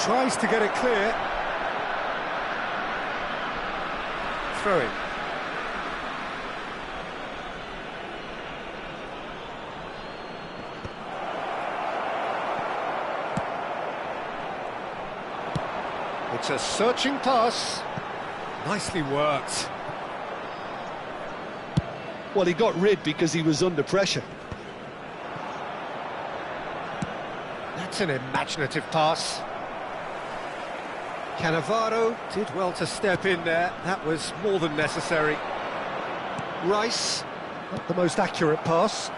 Tries to get it clear. Throw in. It's a searching pass. Nicely worked.
Well, he got rid because he was under pressure.
That's an imaginative pass. Cannavaro did well to step in there. That was more than necessary. Rice, not the most accurate pass.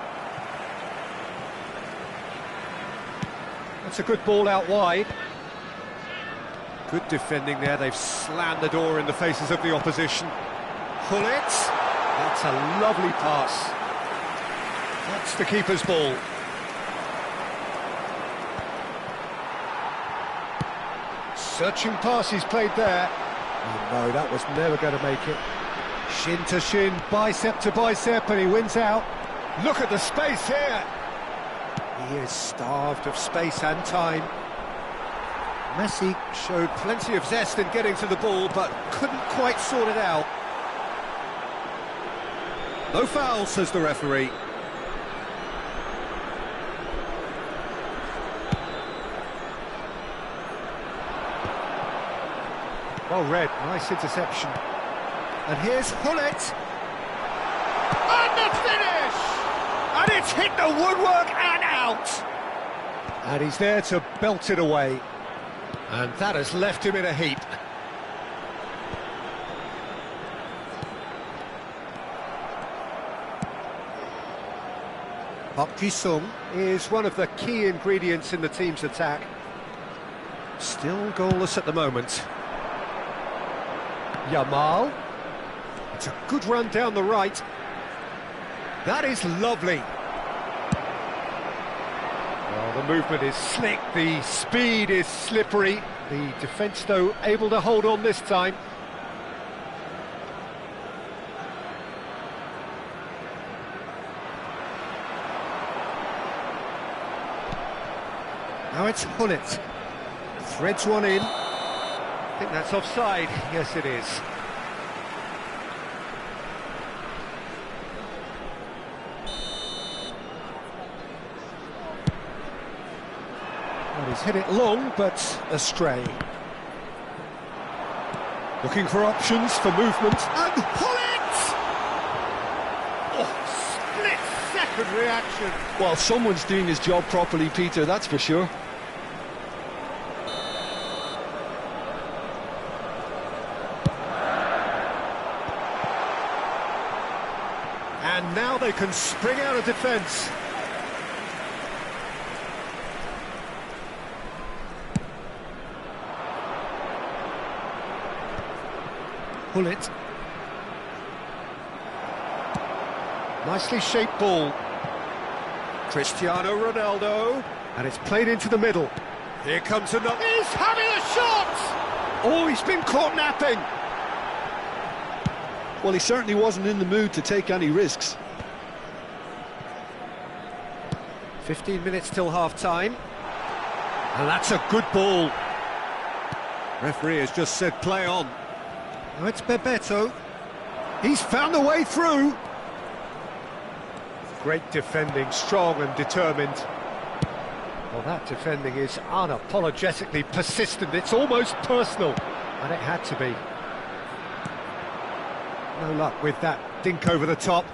That's a good ball out wide. Good defending there. They've slammed the door in the faces of the opposition. Gullit. That's a lovely pass. That's the keeper's ball. Searching pass he's played there. Oh no, that was never going to make it. Shin to shin, bicep to bicep, and he wins out. Look at the space here. He is starved of space and time. Messi showed plenty of zest in getting to the ball, but couldn't quite sort it out. No foul, says the referee. Well read, nice interception. And here's Gullit. And the finish! And it's hit the woodwork and out! And he's there to belt it away. And that has left him in a heap. Park Ji-sung is one of the key ingredients in the team's attack. Still goalless at the moment. Yamal. It's a good run down the right. That is lovely. Well, the movement is slick, the speed is slippery. The defence, though, able to hold on this time. Now it's Gullit. Threads one in. I think that's offside. Yes, it is. Well, he's hit it long, but astray. Looking for options for movement. And Gullit! Oh, split-second reaction.
Well, someone's doing his job properly, Peter, that's for sure.
And now they can spring out of defence. Gullit. Nicely shaped ball. Cristiano Ronaldo. And it's played into the middle. Here comes another. He's having a shot! Oh, he's been caught napping.
Well, he certainly wasn't in the mood to take any risks.
15 minutes till half-time. And that's a good ball. Referee has just said play on. Now it's Bebeto. He's found a way through. Great defending, strong and determined. Well, that defending is unapologetically persistent. It's almost personal, and it had to be. No luck with that dink over the top.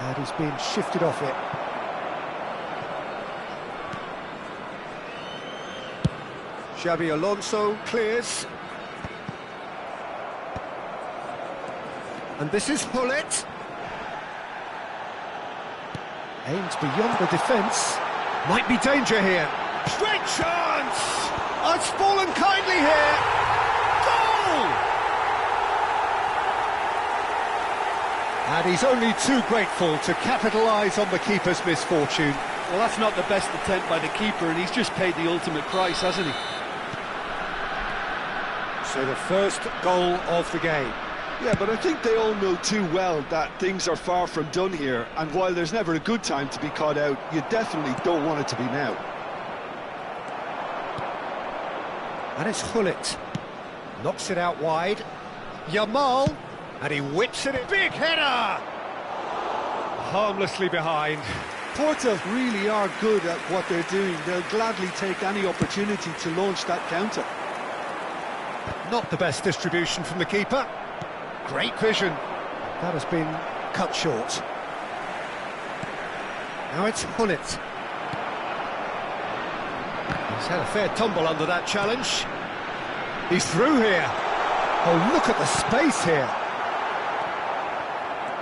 And he's been shifted off it. Xabi Alonso clears. And this is Hullet. Aims beyond the defence. Might be danger here. Great chance! Oh, it's fallen kindly here. Goal! And he's only too grateful to capitalise on the keeper's misfortune.
Well, that's not the best attempt by the keeper, and he's just paid the ultimate price, hasn't he?
So the first goal of the game.
Yeah, but I think they all know too well that things are far from done here, and while there's never a good time to be caught out, you definitely don't want it to be now.
And it's Hullet. Knocks it out wide. Yamal. And he whips it in. Big header! Harmlessly behind.
Porto really are good at what they're doing. They'll gladly take any opportunity to launch that counter.
Not the best distribution from the keeper. Great vision. That has been cut short. Now it's Hullet. He's had a fair tumble under that challenge. He's through here. Oh, look at the space here.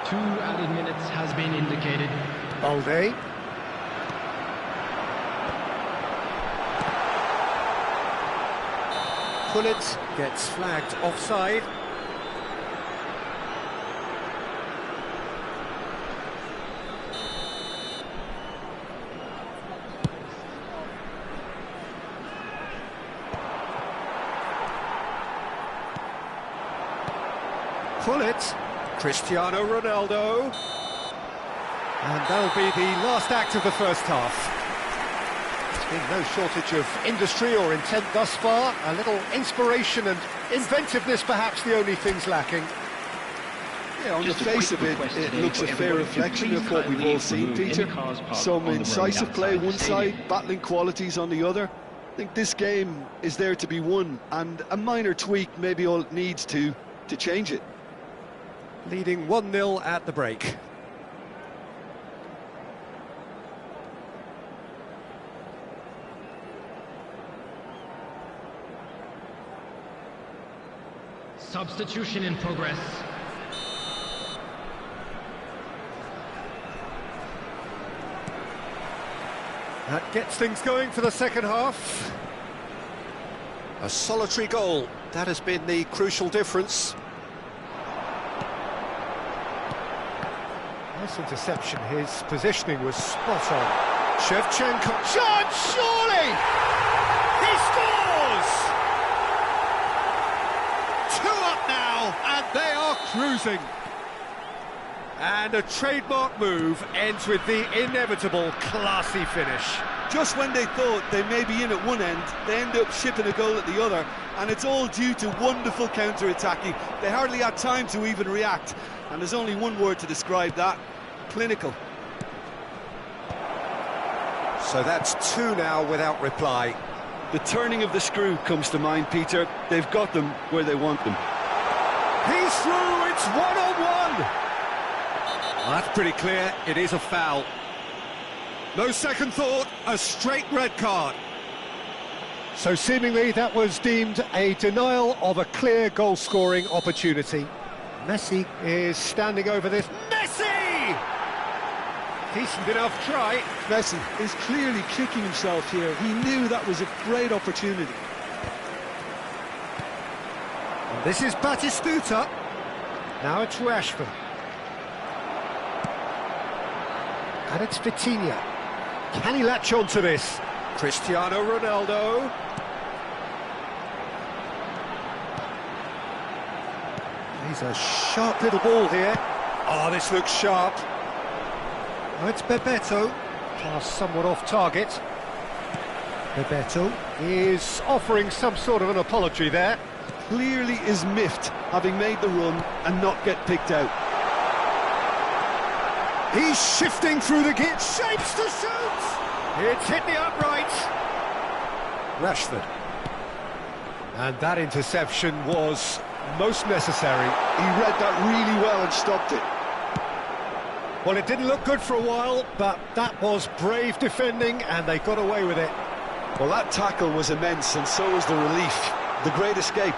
2 added minutes has been indicated.
Balde. Hullet gets flagged offside. Hullet. Cristiano Ronaldo. And that'll be the last act of the first half. There's been no shortage of industry or intent thus far. A little inspiration and inventiveness perhaps the only things lacking.
Yeah, on the face of it, it looks a fair reflection of what we've all seen, Peter. Some incisive play one side, battling qualities on the other. I think this game is there to be won, and a minor tweak maybe all it needs to change it.
Leading 1-0 at the break.
Substitution in progress.
That gets things going for the second half. A solitary goal. That has been the crucial difference. Nice interception. His positioning was spot on. Shevchenko. Chance, surely! He scores! 2 up now, and they are cruising. And a trademark move ends with the inevitable classy finish.
Just when they thought they may be in at one end, they end up shipping a goal at the other, and it's all due to wonderful counter-attacking. They hardly had time to even react, and there's only one word to describe that: clinical.
So that's 2 now without reply.
The turning of the screw comes to mind, Peter. They've got them where they want them.
He's through, it's 1-on-1! Well, that's pretty clear, it is a foul. No second thought, a straight red card. So seemingly that was deemed a denial of a clear goal-scoring opportunity. Messi is standing over this. Messi! Decent enough try.
Messi is clearly kicking himself here. He knew that was a great opportunity.
And this is Batistuta. Now it's Rashford. And it's Vitinha. Can he latch on to this? Cristiano Ronaldo. He's a sharp little ball here. Oh, this looks sharp. Oh, it's Bebeto. Pass somewhat off target. Bebeto is offering some sort of an apology there.
Clearly is miffed, having made the run and not get picked out.
He's shifting through the gate, shapes to shoot! It's hit the upright. Rashford. And that interception was most necessary.
He read that really well and stopped it.
Well, it didn't look good for a while, but that was brave defending and they got away with it.
Well, that tackle was immense, and so was the relief. The great escape.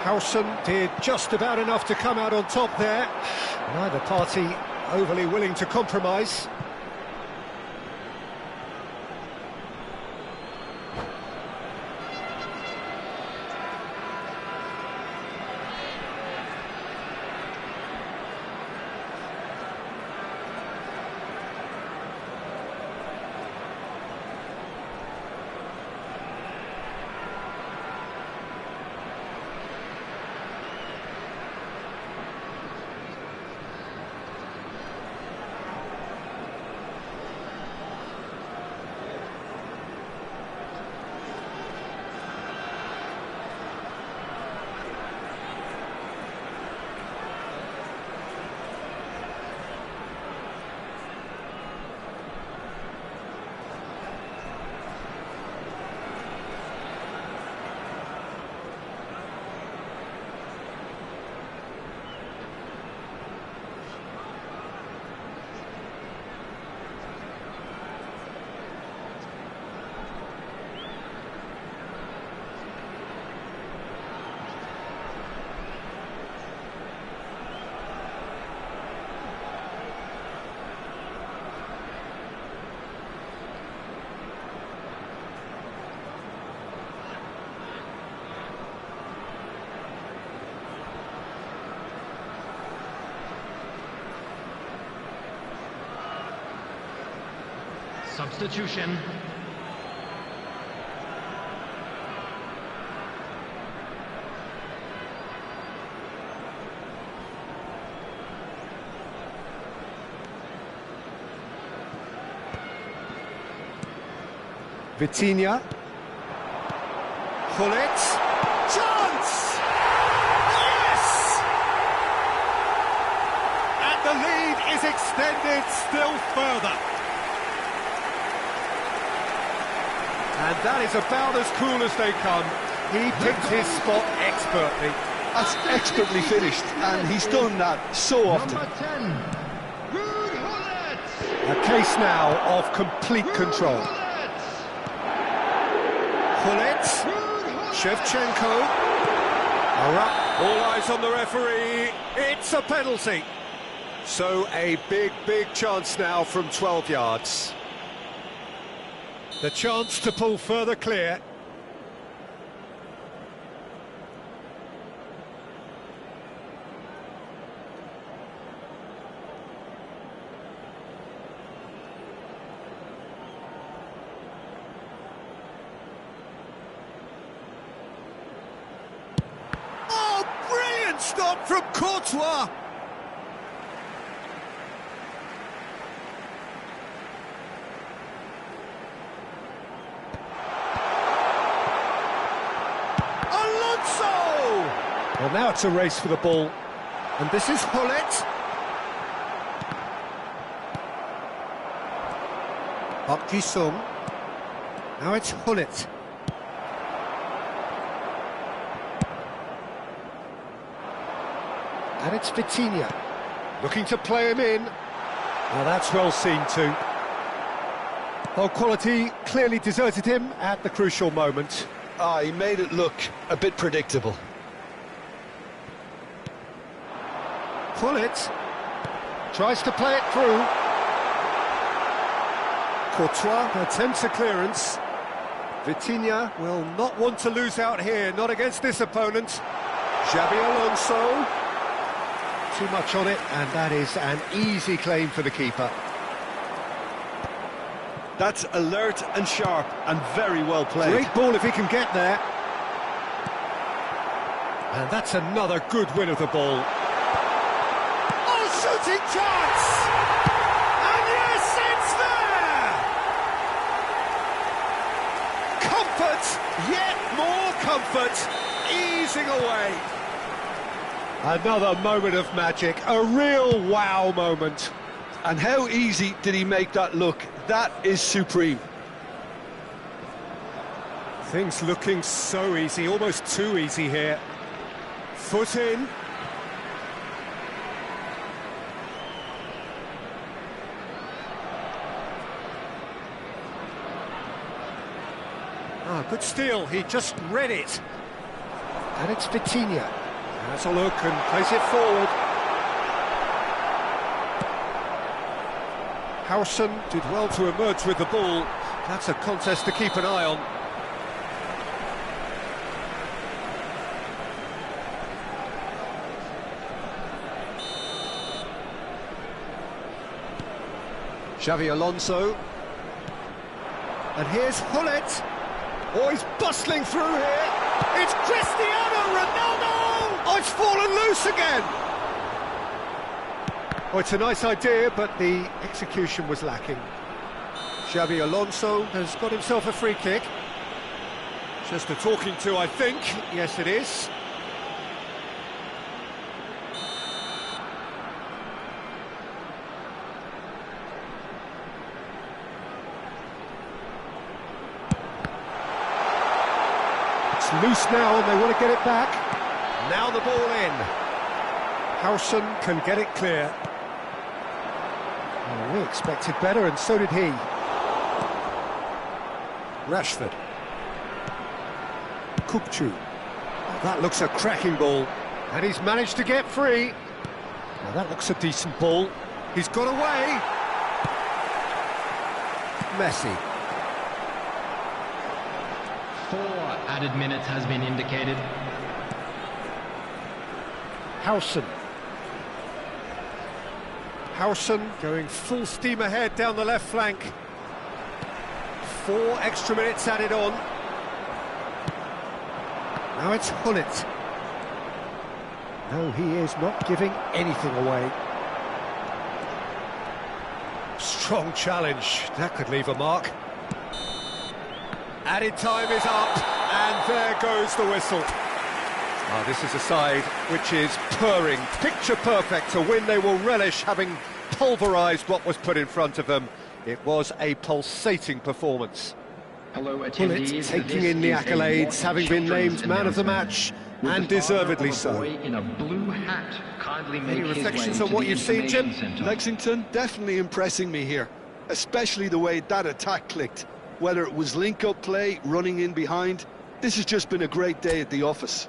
Howson did just about enough to come out on top there. Neither party overly willing to compromise.
Substitution.
Vitinha. Gullit. Chance! Yes! And the lead is extended still further. And that is about as cool as they come. He picked his spot expertly.
That's expertly finished, and he's done that so often.
Number 10, Ruud Gullit.
A case now of complete control. Gullit, Shevchenko. All eyes on the referee. It's a penalty. So a big chance now from 12 yards. The chance to pull further clear. Oh, brilliant stop from Courtois! Well, now it's a race for the ball, and this is Gullit. Park Ji-sung. Now it's Gullit. And it's Vitinha. Looking to play him in. Now that's well seen too. Well, quality clearly deserted him at the crucial moment.
He made it look a bit predictable.
Gullit tries to play it through. Courtois attempts a clearance. Vitinha will not want to lose out here, not against this opponent. Xabi Alonso. Too much on it, and that is an easy claim for the keeper.
That's alert and sharp and very well played.
Great ball if he can get there. And that's another good win of the ball. Oh, shooting chance! And yes, comfort, yet more comfort, easing away. Another moment of magic, a real wow moment.
And how easy did he make that look? That is supreme.
Things looking so easy, almost too easy here. Foot in. Ah, good steal, he just read it. And it's Vitinha. Has a look and plays it forward. Howson did well to emerge with the ball. That's a contest to keep an eye on. Xavi Alonso. And here's Hullet. Oh, he's bustling through here. It's Cristiano Ronaldo! Oh, it's fallen loose again! Oh, it's a nice idea, but the execution was lacking. Xavi Alonso has got himself a free kick. Just a talking to, I think. Yes, it is. It's loose now and they want to get it back. Now the ball in. Howson can get it clear. Oh, we expected better and so did he. Rashford. Kupchu. Oh, that looks a cracking ball. And he's managed to get free. Now that looks a decent ball. He's got away. Messi.
4 added minutes has been indicated.
Howson. Howson going full steam ahead down the left flank. 4 extra minutes added on. Now it's Hullet. No, he is not giving anything away. Strong challenge. That could leave a mark. Added time is up, and there goes the whistle. Ah, this is a side which is purring, picture perfect, a win they will relish, having pulverised what was put in front of them. It was a pulsating performance.
Hello,
Hullet
attendees.
taking
This
in the
is a
accolades, having been
children's
named man of the match,
announcement. Will
and
the father
deservedly
of a
so.
boy in a blue hat kindly make
Any
his
reflections
way
on
to
what
the
you've seen, Jim?
information centre?
Lexington definitely impressing me here, especially the way that attack clicked. Whether it was link-up play, running in behind, this has just been a great day at the office.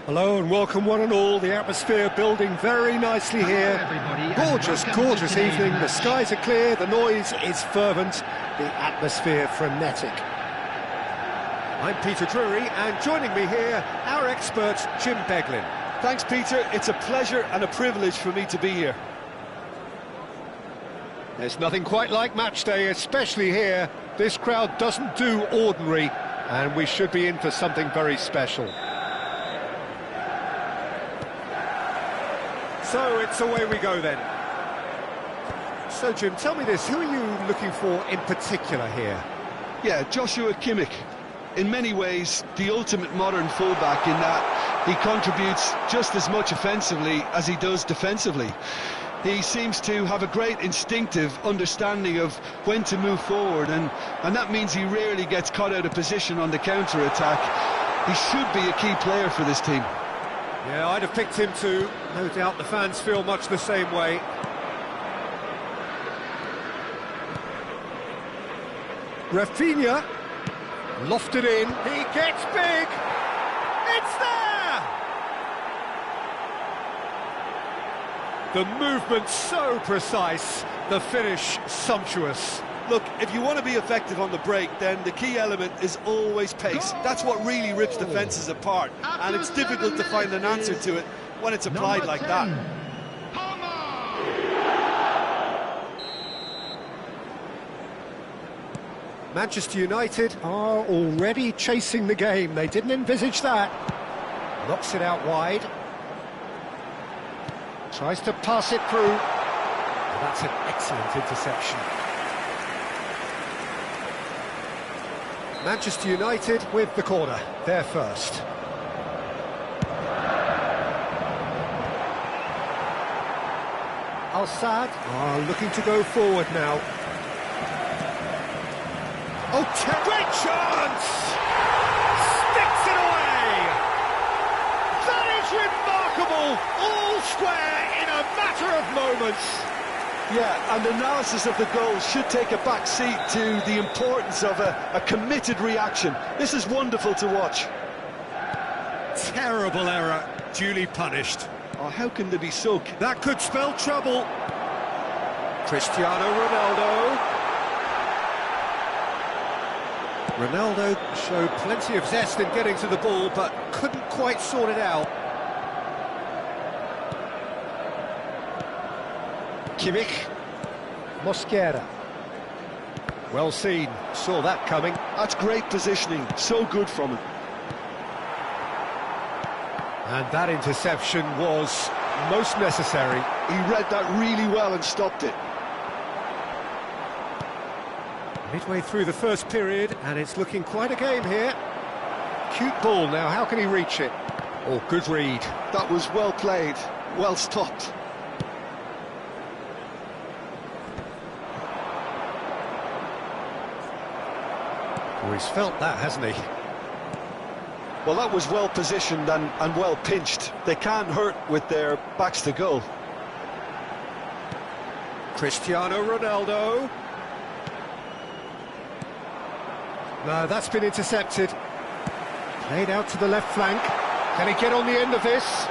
Hello and welcome one and all. The atmosphere building very nicely here. Gorgeous, gorgeous evening. The skies are clear, the noise is fervent, the atmosphere frenetic. I'm Peter Drury, and joining me here, our expert Jim Beglin.
Thanks, Peter. It's a pleasure and a privilege for me to be here.
There's nothing quite like match day, especially here. This crowd doesn't do ordinary, and we should be in for something very special. So it's away we go then. So Jim, tell me this, who are you looking for in particular here?
Yeah, Joshua Kimmich. In many ways, the ultimate modern fullback in that he contributes just as much offensively as he does defensively. He seems to have a great instinctive understanding of when to move forward, and that means he rarely gets caught out of position on the counter-attack. He should be a key player for this team.
Yeah, I'd have picked him too. No doubt the fans feel much the same way. Rafinha, lofted in, he gets big! It's there! The movement so precise, the finish sumptuous.
Look, if you want to be effective on the break, then the key element is always pace. That's what really rips defences apart, and it's difficult to find an answer to it when it's applied like that.
Manchester United are already chasing the game. They didn't envisage that. Knocks it out wide. Tries to pass it through. Well, that's an excellent interception. Manchester United with the corner. They're first. Al-Sadd are looking to go forward now. Oh, great chance! Sticks it away! That is remarkable! All square in a matter of moments.
Yeah, and analysis of the goal should take a back seat to the importance of a committed reaction. This is wonderful to watch.
Terrible error, duly punished.
Oh, how can they be so...
That could spell trouble. Cristiano Ronaldo. Ronaldo showed plenty of zest in getting to the ball, but couldn't quite sort it out. Kimmich. Mosquera. Well seen, saw that coming.
That's great positioning, so good from him.
And that interception was most necessary.
He read that really well and stopped it.
Midway through the first period, and it's looking quite a game here. Cute ball now, how can he reach it? Oh, good read.
That was well played, well stopped.
Oh, he's felt that, hasn't he?
Well, that was well positioned and well pinched. They can't hurt with their backs to goal.
Cristiano Ronaldo. No, that's been intercepted. Played out to the left flank. Can he get on the end of this?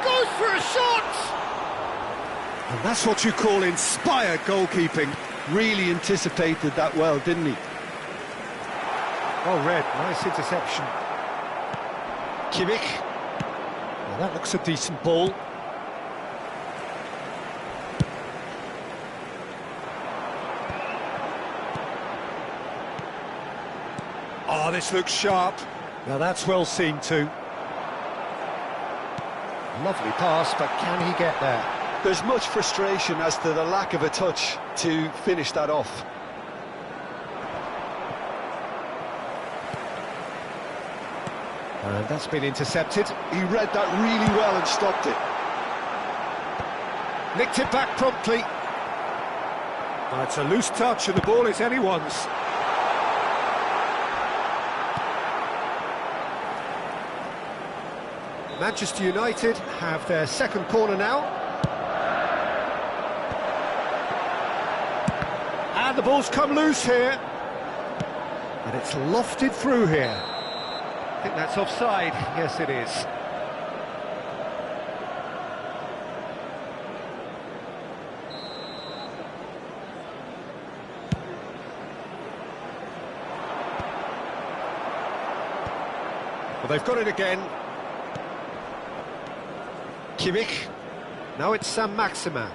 Goes for a shot! And that's what you call inspired goalkeeping.
Really anticipated that well, didn't he?
Well read, nice interception. Kimmich. Well, that looks a decent ball. Oh, this looks sharp. Now that's well seen too. Lovely pass, but can he get there?
There's much frustration as to the lack of a touch to finish that off.
And that's been intercepted.
He read that really well and stopped it.
Nicked it back promptly. Oh, it's a loose touch and the ball is anyone's. Manchester United have their second corner now. And the ball's come loose here. And it's lofted through here. I think that's offside. Yes, it is. Well, they've got it again. Kimmich. Now it's Sam Maximin.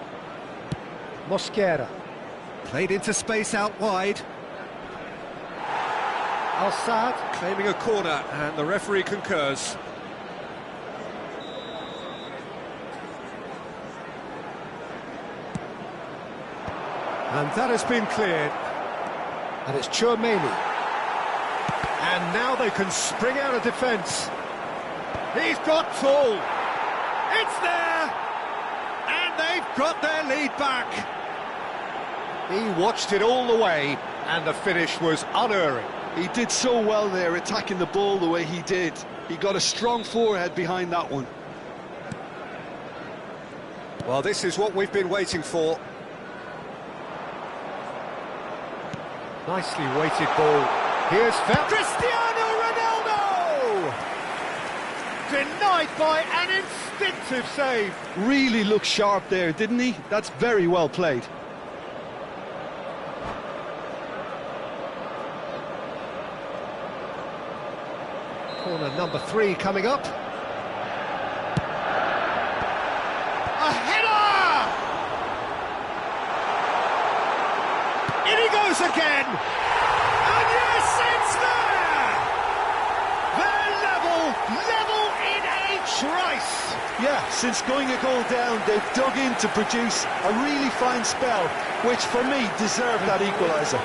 Mosquera. Played into space out wide. Al-Sad claiming a corner, and the referee concurs. And that has been cleared. And it's Chouameni. And now they can spring out of defence. He's got tall. It's there! And they've got their lead back. He watched it all the way, and the finish was unerring.
He did so well there, attacking the ball the way he did. He got a strong forehead behind that one.
Well, this is what we've been waiting for. Nicely weighted ball. Here's Cristiano Ronaldo! Denied by an instinctive save.
Really looked sharp there, didn't he? That's very well played.
Corner number 3 coming up. A header! In he goes again! And yes, it's there! They're level in a trice!
Yeah, since going a goal down, they've dug in to produce a really fine spell, which for me deserved that equaliser.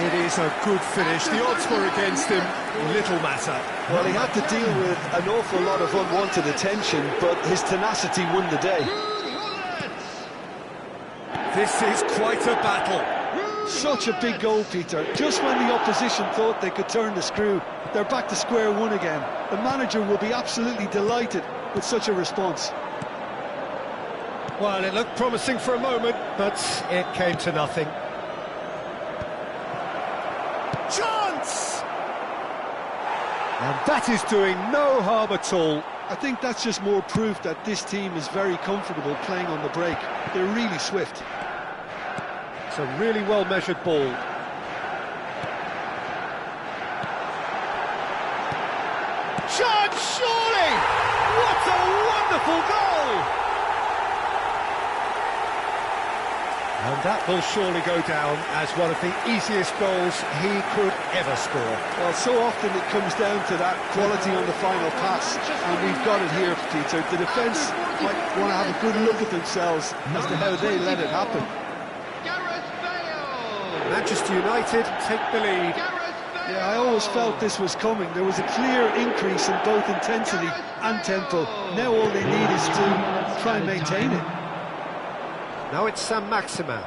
It is a good finish. The odds were against him. Little matter.
Well, he had to deal with an awful lot of unwanted attention, but his tenacity won the day.
This is quite a battle.
Such a big goal, Peter. Just when the opposition thought they could turn the screw, they're back to square one again. The manager will be absolutely delighted with such a response.
Well, it looked promising for a moment, but it came to nothing. Chance! And that is doing no harm at all.
I think that's just more proof that this team is very comfortable playing on the break. They're really swift.
It's a really well-measured ball. Chance, surely! What a wonderful goal! And that will surely go down as one of the easiest goals he could ever score.
Well, so often it comes down to that quality on the final pass, and we've got it here, Peter. The defence might want to have a good look at themselves as to how they let it happen.
Manchester United take the lead.
Yeah, I always felt this was coming. There was a clear increase in both intensity and tempo. Now all they need is to try and maintain it.
Now it's Sam Maximin.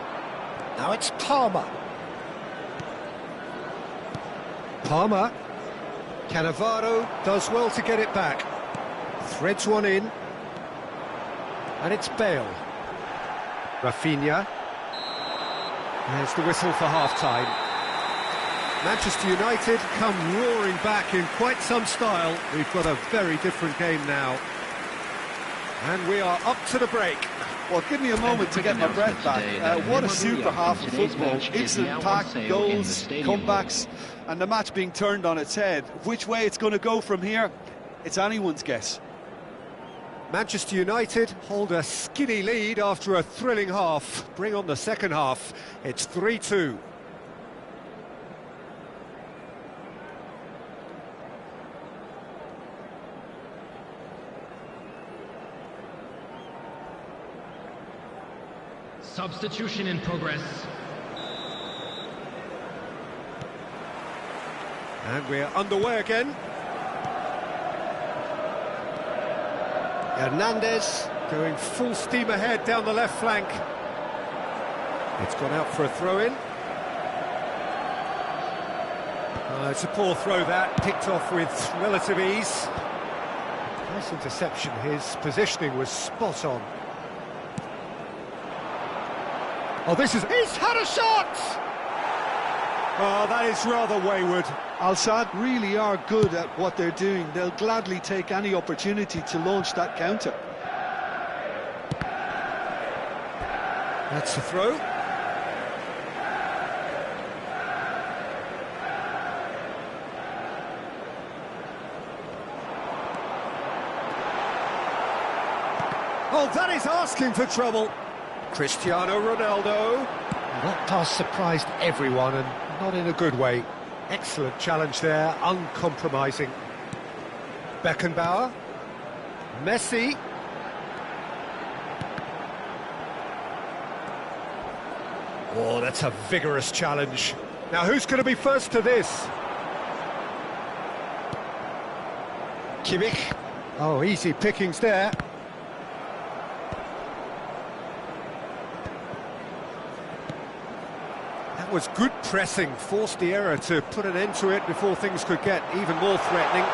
Now it's Palmer. Palmer. Cannavaro does well to get it back. Threads one in. And it's Bale. Rafinha. There's the whistle for half-time. Manchester United come roaring back in quite some style. We've got a very different game now. And we are up to the break.
Well, give me a moment to get my breath back. What a super half of football. Instant-packed goals, comebacks, and the match being turned on its head. Which way it's going to go from here, it's anyone's guess.
Manchester United hold a skinny lead after a thrilling half. Bring on the second half. It's 3-2.
Substitution in progress.
And we're underway again. Hernandez going full steam ahead down the left flank. It's gone out for a throw-in. It's a poor throw that, picked off with relative ease. Nice interception, his positioning was spot on. Oh, he's had a shot! Oh, that is rather wayward.
Al-Sadd really are good at what they're doing. They'll gladly take any opportunity to launch that counter.
That's the throw. Oh, that is asking for trouble. Cristiano Ronaldo. That pass surprised everyone, and not in a good way. Excellent challenge there, uncompromising. Beckenbauer. Messi. Oh, that's a vigorous challenge. Now, who's going to be first to this? Kimmich. Oh, easy pickings there. That was good pressing, forced the error to put an end to it before things could get even more threatening.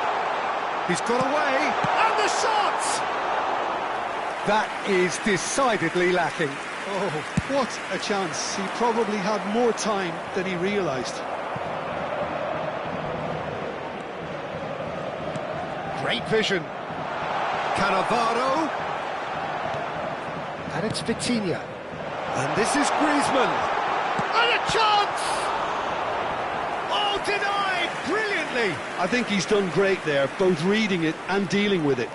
He's got away, and the shot! That is decidedly lacking.
Oh, what a chance. He probably had more time than he realised.
Great vision. Cannavaro. And it's Vitinha. And this is Griezmann. And a chance! Oh, denied brilliantly.
I think he's done great there, both reading it and dealing with it.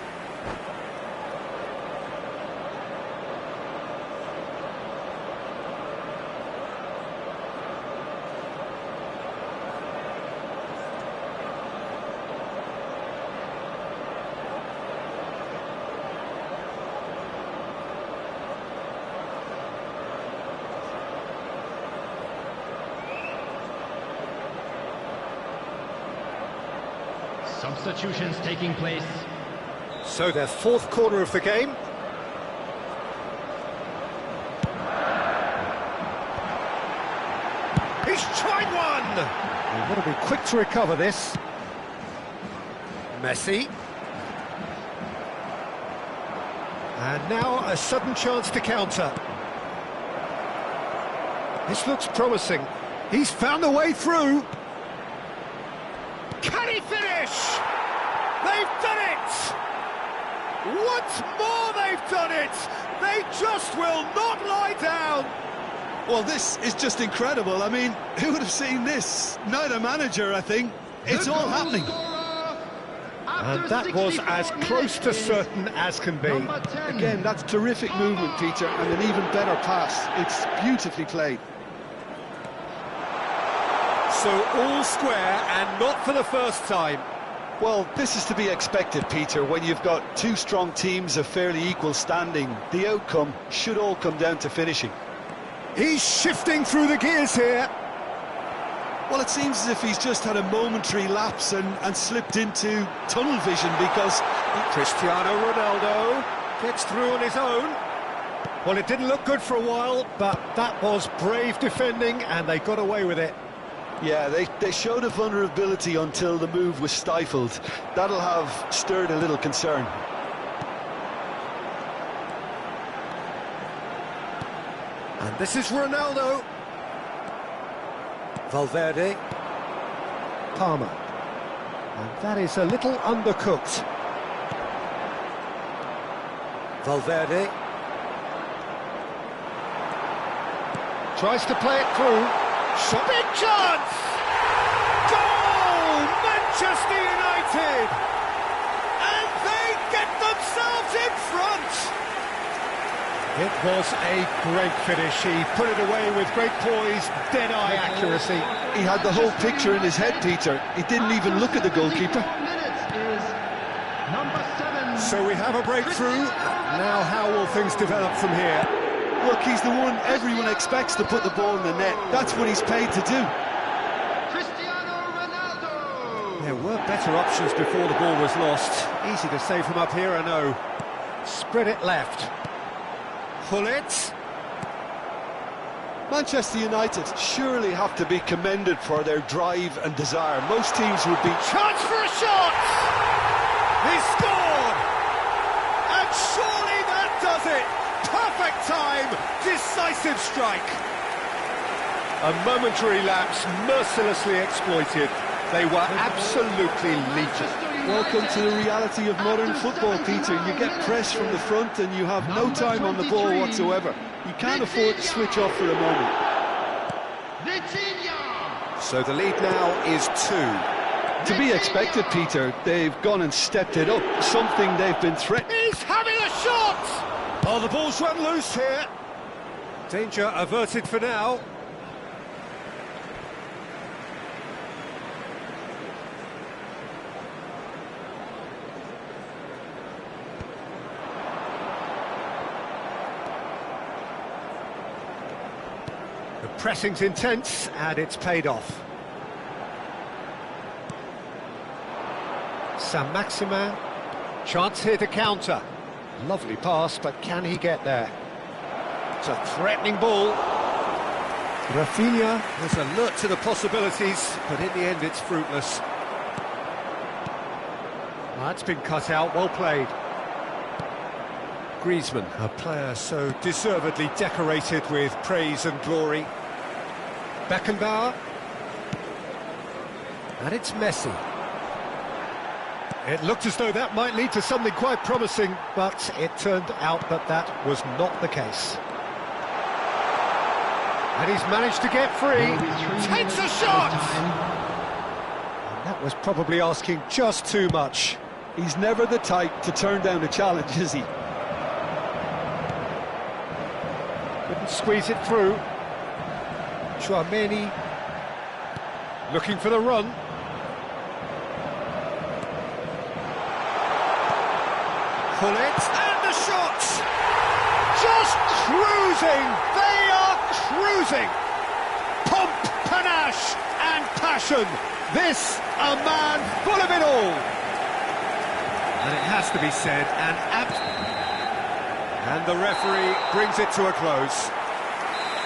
Substitutions taking place.
So their fourth corner of the game. He's tried one! They've got to be quick to recover this. Messi. And now a sudden chance to counter. This looks promising. He's found a way through. Can he finish? They've done it! Once more they've done it! They just will not lie down!
Well, this is just incredible. I mean, who would have seen this? Not a manager, I think. It's all happening.
And that was as close to certain as can be.
Again, that's terrific movement, Peter, and an even better pass. It's beautifully played.
So all square, and not for the first time.
Well, this is to be expected, Peter, when you've got two strong teams of fairly equal standing. The outcome should all come down to finishing.
He's shifting through the gears here.
Well, it seems as if he's just had a momentary lapse and slipped into tunnel vision because...
Cristiano Ronaldo gets through on his own. Well, it didn't look good for a while, but that was brave defending, and they got away with it.
Yeah, they showed a vulnerability until the move was stifled. That'll have stirred a little concern.
And this is Ronaldo. Valverde. Palmer. And that is a little undercooked. Valverde. Tries to play it through. Shot. Big chance! Goal! Manchester United! And they get themselves in front! It was a great finish. He put it away with great poise, dead-eye accuracy.
He had the whole picture in his head, Peter. He didn't even look at the goalkeeper.
So we have a breakthrough. Now how will things develop from here?
Look, he's the one everyone expects to put the ball in the net. That's what he's paid to do.
Cristiano Ronaldo!
There were better options before the ball was lost. Easy to say from up here, I know. Spread it left. Pull it.
Manchester United surely have to be commended for their drive and desire. Most teams would be...
Chance for a shot! He scored! And surely that does it! Perfect time! Decisive strike! A momentary lapse mercilessly exploited. They were absolutely legion.
Welcome to the reality of modern football, Peter. You get pressed from the front and you have no time on the ball whatsoever. You can't afford to switch off for a moment.
So the lead now is 2.
To be expected, Peter. They've gone and stepped it up, something they've been threatening.
He's having a shot! Oh, the ball's run loose here. Danger averted for now. The pressing's intense, and it's paid off. Saint-Maximin, chance here to counter. Lovely pass, but can he get there? It's a threatening ball. Rafinha was alert to the possibilities, but in the end it's fruitless. That's been cut out, well played. Griezmann, a player so deservedly decorated with praise and glory. Beckenbauer. And it's Messi. It looked as though that might lead to something quite promising, but it turned out that that was not the case. And he's managed to get free. Takes a shot! And that was probably asking just too much.
He's never the type to turn down a challenge, is he?
Couldn't squeeze it through. Chouameni looking for the run. Pull it, and the shot! Just cruising! They are cruising! Pomp, panache, and passion. This, a man full of it all. And it has to be said, and the referee brings it to a close.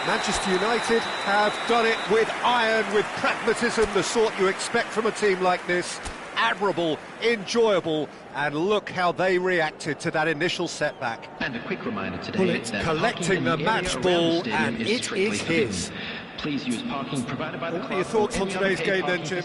Manchester United have done it with iron, with pragmatism, the sort you expect from a team like this. Admirable, enjoyable, and look how they reacted to that initial setback.
And a quick reminder today that
collecting the match ball, and it is his.
Please use parking provided by the
What are your thoughts on today's game then, Jim?